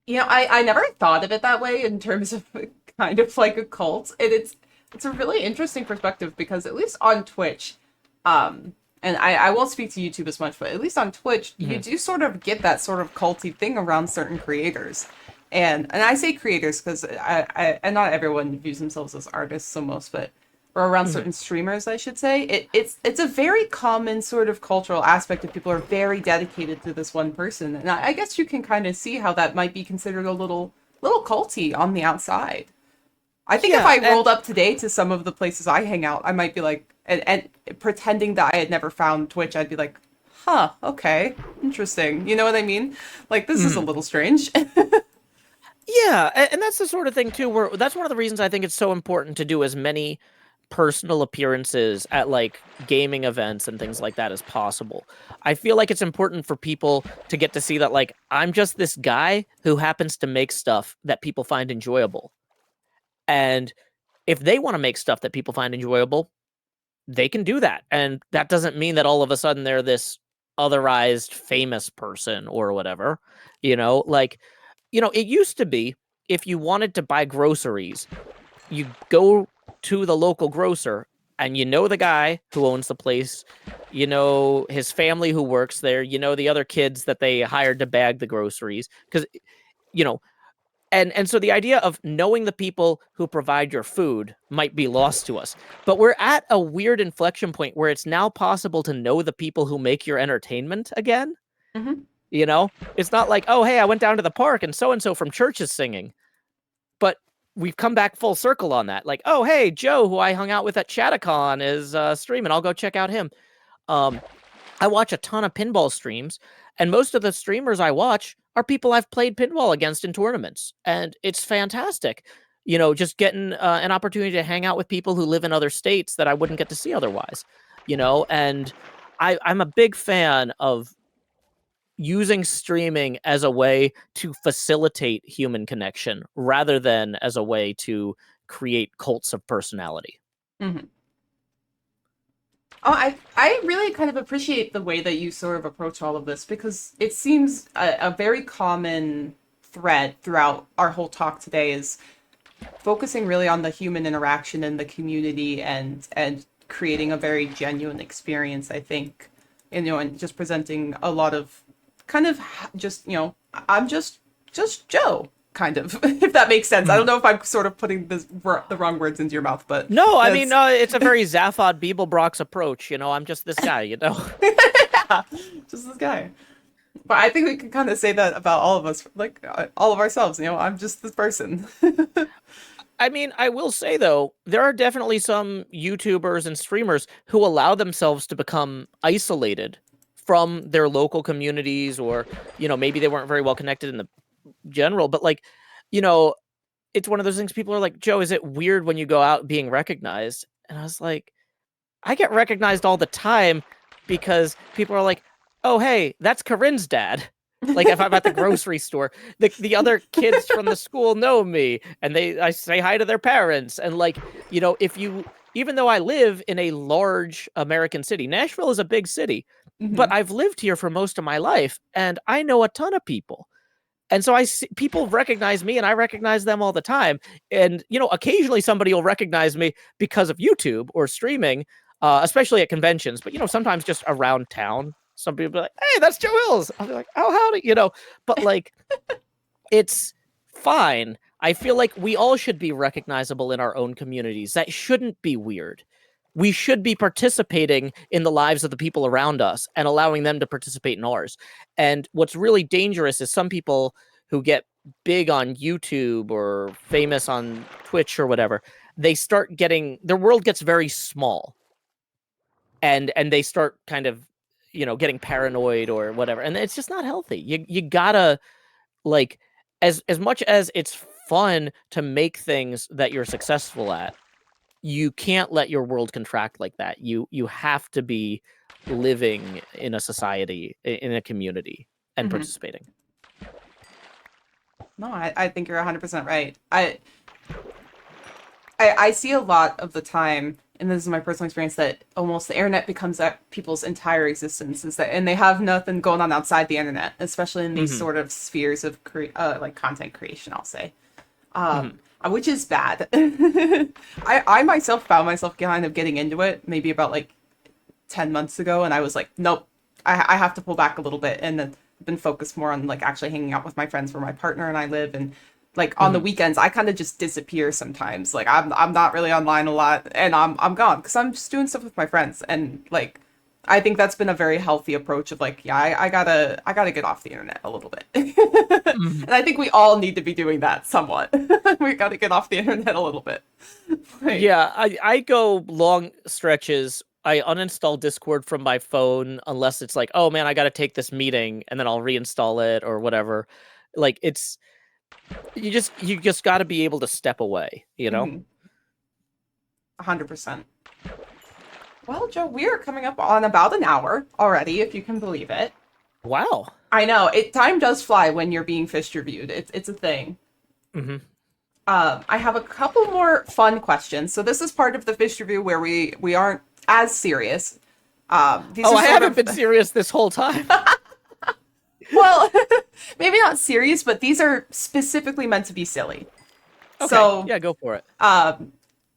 I never thought of it that way in terms of kind of like a cult. And it's a really interesting perspective because at least on Twitch, and I won't speak to YouTube as much, but at least on Twitch, you do sort of get that sort of culty thing around certain creators. And I say creators because and not everyone views themselves as artists almost, but or around certain streamers, I should say. It's a very common sort of cultural aspect of people are very dedicated to this one person. And I guess you can kind of see how that might be considered a little culty on the outside. I think if I rolled up today to some of the places I hang out, I might be like, and pretending that I had never found Twitch, I'd be like, huh, okay, interesting. You know what I mean? Like, this is a little strange. Yeah, and that's the sort of thing too where that's one of the reasons I think it's so important to do as many personal appearances at like gaming events and things like that as possible. I feel like it's important for people to get to see that like I'm just this guy who happens to make stuff that people find enjoyable. And if they want to make stuff that people find enjoyable, they can do that. And that doesn't mean that all of a sudden they're this otherized famous person or whatever. Like it used to be if you wanted to buy groceries, you go to the local grocer and the guy who owns the place, his family who works there, the other kids that they hired to bag the groceries. Because, you know, and so the idea of knowing the people who provide your food might be lost to us. But we're at a weird inflection point where it's now possible to know the people who make your entertainment again. Mm-hmm. It's not like, oh, hey, I went down to the park and so from church is singing. But we've come back full circle on that. Like, oh, hey, Joe, who I hung out with at Chattacon, is streaming. I'll go check out him. I watch a ton of pinball streams, and most of the streamers I watch are people I've played pinball against in tournaments, and it's fantastic. Just getting an opportunity to hang out with people who live in other states that I wouldn't get to see otherwise. And I'm a big fan of using streaming as a way to facilitate human connection rather than as a way to create cults of personality. Mm-hmm. Oh, I really kind of appreciate the way that you sort of approach all of this because it seems a very common thread throughout our whole talk today is focusing really on the human interaction and the community and creating a very genuine experience, I think. And just presenting a lot of kind of just, I'm just Joe, kind of, if that makes sense. I don't know if I'm sort of putting the wrong words into your mouth, but no, I mean, it's a very Zaphod Beeblebrox approach. I'm just this guy, yeah, just this guy. But I think we can kind of say that about all of us, like all of ourselves. I'm just this person. I mean, I will say though, there are definitely some YouTubers and streamers who allow themselves to become isolated from their local communities, or maybe they weren't very well connected in the general, but like, it's one of those things people are like, Joe, is it weird when you go out being recognized? And I was like, I get recognized all the time because people are like, oh, hey, that's Corinne's dad. Like if I'm at the grocery store, the other kids from the school know me and I say hi to their parents. And like, even though I live in a large American city, Nashville is a big city, but I've lived here for most of my life and I know a ton of people. And so people recognize me and I recognize them all the time. And, occasionally somebody will recognize me because of YouTube or streaming, especially at conventions, but, sometimes just around town. Some people be like, hey, that's JoeHills. I'll be like, oh, howdy, but like, it's fine. I feel like we all should be recognizable in our own communities. That shouldn't be weird. We should be participating in the lives of the people around us and allowing them to participate in ours. And what's really dangerous is some people who get big on YouTube or famous on Twitch or whatever, they start getting their world gets very small, and they start kind of, getting paranoid or whatever, and it's just not healthy. You gotta, like, as much as it's fun to make things that you're successful at, you can't let your world contract like that. You have to be living in a society, in a community, and Hmm. participating. No, I think you're 100% right. I see a lot of the time, and this is my personal experience, that almost the internet becomes that people's entire existence is that, and they have nothing going on outside the internet, especially in these Hmm. sort of spheres of like content creation, I'll say, Hmm. which is bad. I myself found myself kind of getting into it maybe about like 10 months ago, and I was like, nope, I have to pull back a little bit, and then been focused more on like actually hanging out with my friends where my partner and I live, and like on the Hmm. weekends I kind of just disappear sometimes. Like I'm not really online a lot, and I'm gone because I'm just doing stuff with my friends, and like I think that's been a very healthy approach of like, yeah, I gotta get off the internet a little bit. Hmm. And I think we all need to be doing that somewhat. We gotta get off the internet a little bit. Like, Yeah, I go long stretches. I uninstall Discord from my phone unless it's like, oh man, I got to take this meeting, and then I'll reinstall it or whatever. Like, it's you just got to be able to step away, 100%. Well, Joe, we are coming up on about an hour already, if you can believe it. Wow. I know, time does fly when you're being fish reviewed. It's a thing. Hmm. I have a couple more fun questions. So this is part of the fish review where we aren't as serious. These Oh, are I sort haven't of been serious this whole time. well, maybe not serious, but these are specifically meant to be silly. Okay, So yeah, go for it.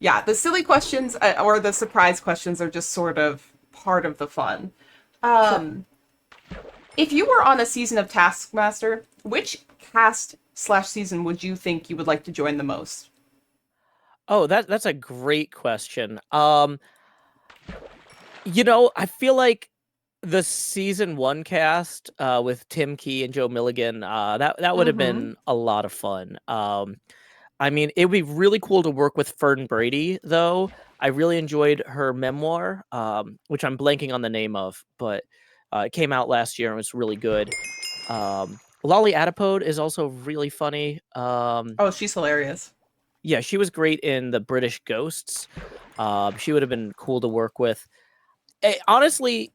yeah, the silly questions or the surprise questions are just sort of part of the fun. Sure. If you were on a season of Taskmaster, which cast/season would you think you would like to join the most? Oh, that's a great question. I feel like the season one cast, with Tim Key and Joe Milligan, that would have Mm-hmm. been a lot of fun. I mean, it would be really cool to work with Fern Brady, though. I really enjoyed her memoir, which I'm blanking on the name of, but it came out last year and was really good. Lolly Adipode is also really funny. Oh, she's hilarious. Yeah, she was great in The British Ghosts. She would have been cool to work with. Honestly,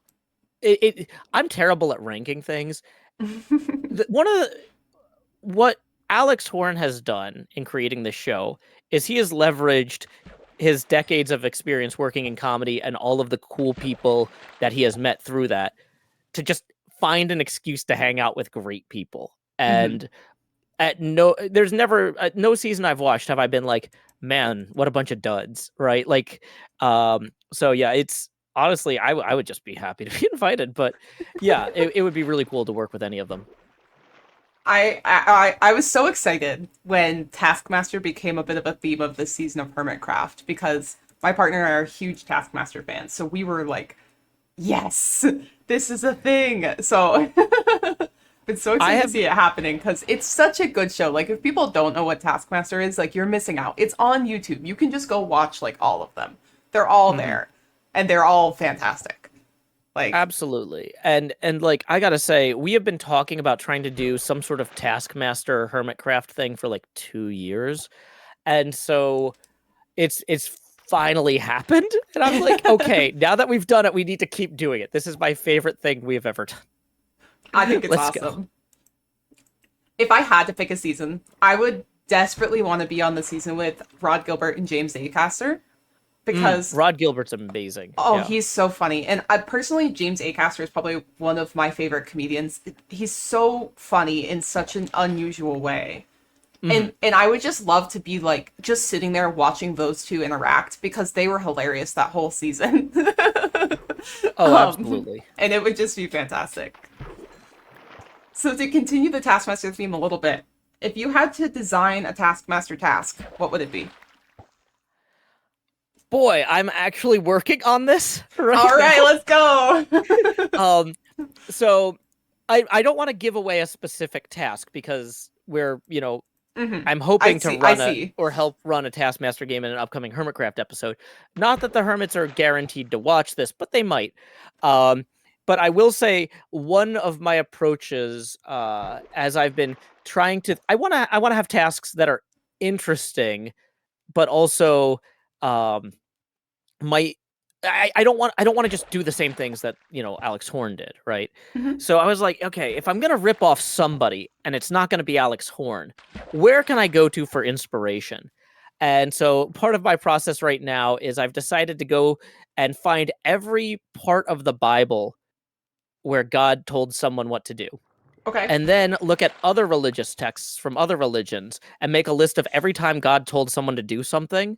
I'm terrible at ranking things. One of what Alex Horn has done in creating this show is he has leveraged his decades of experience working in comedy and all of the cool people that he has met through that to just find an excuse to hang out with great people. Hmm. And there's never no season I've watched have I been like, man, what a bunch of duds, right? Like, so yeah, it's honestly, I would just be happy to be invited, but yeah, it would be really cool to work with any of them. I was so excited when Taskmaster became a bit of a theme of this season of Hermitcraft because my partner and I are huge Taskmaster fans. So we were like, yes, this is a thing. So been so I excited to have see it happening because it's such a good show. Like if people don't know what Taskmaster is, like you're missing out. It's on YouTube. You can just go watch like all of them. They're all mhm. there, and they're all fantastic. Like, Absolutely. And like I gotta say, we have been talking about trying to do some sort of Taskmaster Hermitcraft thing for like 2 years. And so it's finally happened. And I'm like, okay, now that we've done it, we need to keep doing it. This is my favorite thing we've ever I done. think it's Let's go. awesome. If I had to pick a season, I would desperately want to be on the season with Rod Gilbert and James Acaster because Rod Gilbert's amazing. oh, Yeah. he's so funny. And I personally, James Acaster is probably one of my favorite comedians. He's so funny in such an unusual way. Hmm. And I would just love to be like just sitting there watching those two interact because they were hilarious that whole season. Oh, absolutely. And it would just be fantastic. So to continue the Taskmaster theme a little bit, if you had to design a Taskmaster task, what would it be? Boy, I'm actually working on this right All right, now. let's go. Um, so I don't want to give away a specific task because we're, I'm hoping to I run see. or help run a Taskmaster game in an upcoming Hermitcraft episode. Not that the Hermits are guaranteed to watch this, but they might. But I will say one of my approaches, as I've been trying to, I want to have tasks that are interesting, but also might I don't want to just do the same things that Alex Horn did, right? Mhm. So I was like, okay, if I'm gonna rip off somebody and it's not gonna be Alex Horn, where can I go to for inspiration? And so part of my process right now is I've decided to go and find every part of the Bible where God told someone what to do, Okay. and then look at other religious texts from other religions and make a list of every time God told someone to do something.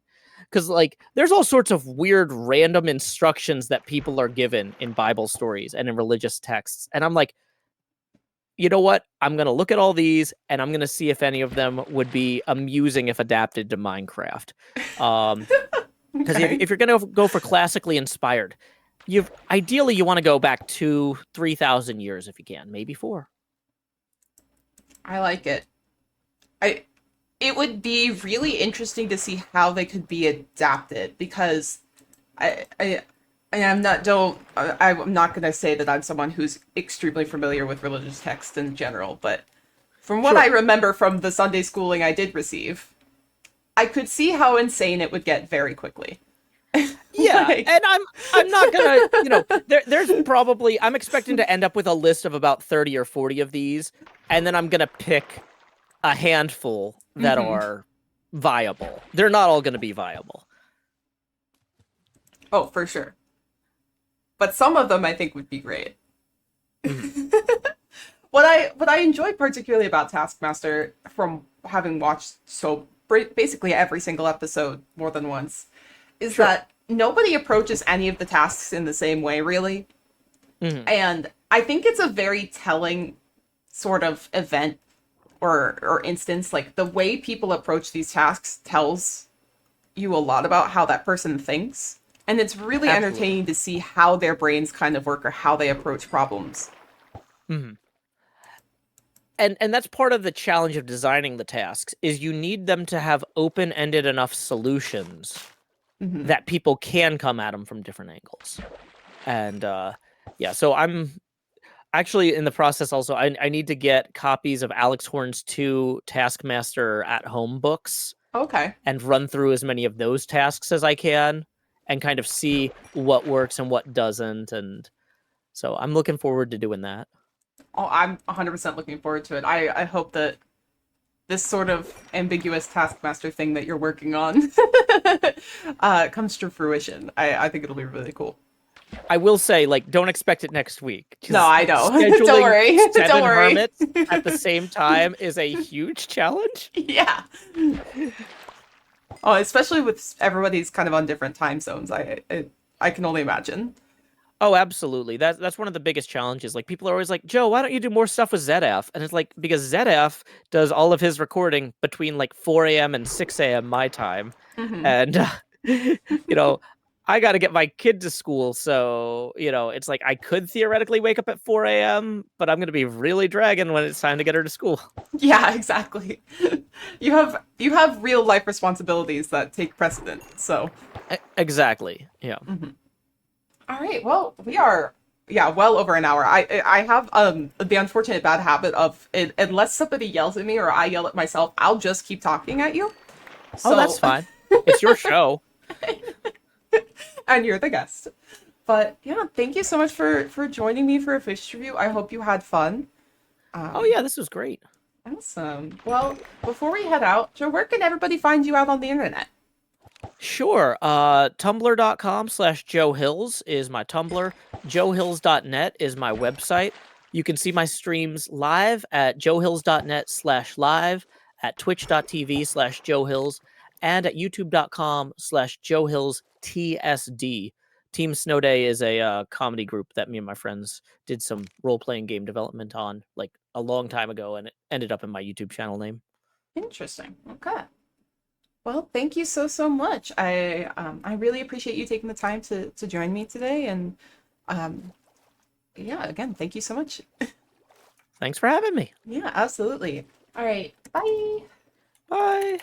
Because, like, there's all sorts of weird, random instructions that people are given in Bible stories and in religious texts. And I'm like, you know what? I'm going to look at all these and I'm going to see if any of them would be amusing if adapted to Minecraft. Because Okay. if you're going to go for classically inspired, ideally you want to go back 2,000-3,000 years if you can, maybe 4. I like it. I it would be really interesting to see how they could be adapted because I I'm not don't I'm not going to say that I'm someone who's extremely familiar with religious texts in general, but from what I Sure. remember from the Sunday schooling I did receive, I could see how insane it would get very quickly. Yeah, Like, and I'm not gonna, there's probably I'm expecting to end up with a list of about 30 or 40 of these, and then I'm gonna pick a handful that mhm. are viable. They're not all gonna be viable. Oh, for sure. But some of them I think would be great. Mhm. What I enjoy particularly about Taskmaster from having watched basically every single episode more than once is Sure. that nobody approaches any of the tasks in the same way really. Mhm. And I think it's a very telling sort of event or instance, like the way people approach these tasks tells you a lot about how that person thinks. And it's really Absolutely. entertaining to see how their brains kind of work or how they approach problems. Mhm. And that's part of the challenge of designing the tasks is you need them to have open-ended enough solutions Hmm. that people can come at them from different angles. And yeah, so I'm actually in the process also. I need to get copies of Alex Horn's 2 Taskmaster at home books Okay. and run through as many of those tasks as I can and kind of see what works and what doesn't. And so I'm looking forward to doing that. Oh, I'm 100% looking forward to it. I hope that this sort of ambiguous taskmaster thing that you're working on comes to fruition. I think it'll be really cool. I will say, like, don't expect it next week No, because I know. Don't scheduling worry. Don't 7 worry. hermits at the same time is a huge challenge. Yeah. Oh, especially with everybody's kind of on different time zones. I can only imagine. Oh, absolutely. That's one of the biggest challenges. Like people are always like, Joe, why don't you do more stuff with ZF? And it's like because ZF does all of his recording between like 4 a.m. and 6 a.m. my time, Hmm. and you know, I got to get my kid to school, so it's like I could theoretically wake up at 4 a.m., but I'm gonna be really dragging when it's time to get her to school. Yeah, exactly. You have real life responsibilities that take precedent. So, Exactly. Yeah. mhm. All right. Well, we are yeah, well over an hour. I have the unfortunate bad habit of unless somebody yells at me or I yell at myself, I'll just keep talking at you. Oh, that's So, fine. It's your show. and you're the guest. But yeah, thank you so much for joining me for a fish review. I hope you had fun. Oh Um, yeah, this was great. awesome. Well, before we head out, Joe, where can everybody find you out on the internet? Sure. Tumblr.com/JoeHills is my Tumblr. JoeHills.net is my website. You can see my streams live at joehills.net/live, at twitch.tv/JoeHills, and at youtube.com/JoeHillsTSD. Team Snow Day is a comedy group that me and my friends did some role playing game development on like a long time ago, and it ended up in my YouTube channel name. Interesting. Okay. Well, thank you so much. I really appreciate you taking the time to join me today, and um, yeah, again, thank you so much. Thanks for having me. Yeah, absolutely. All right, bye. Bye.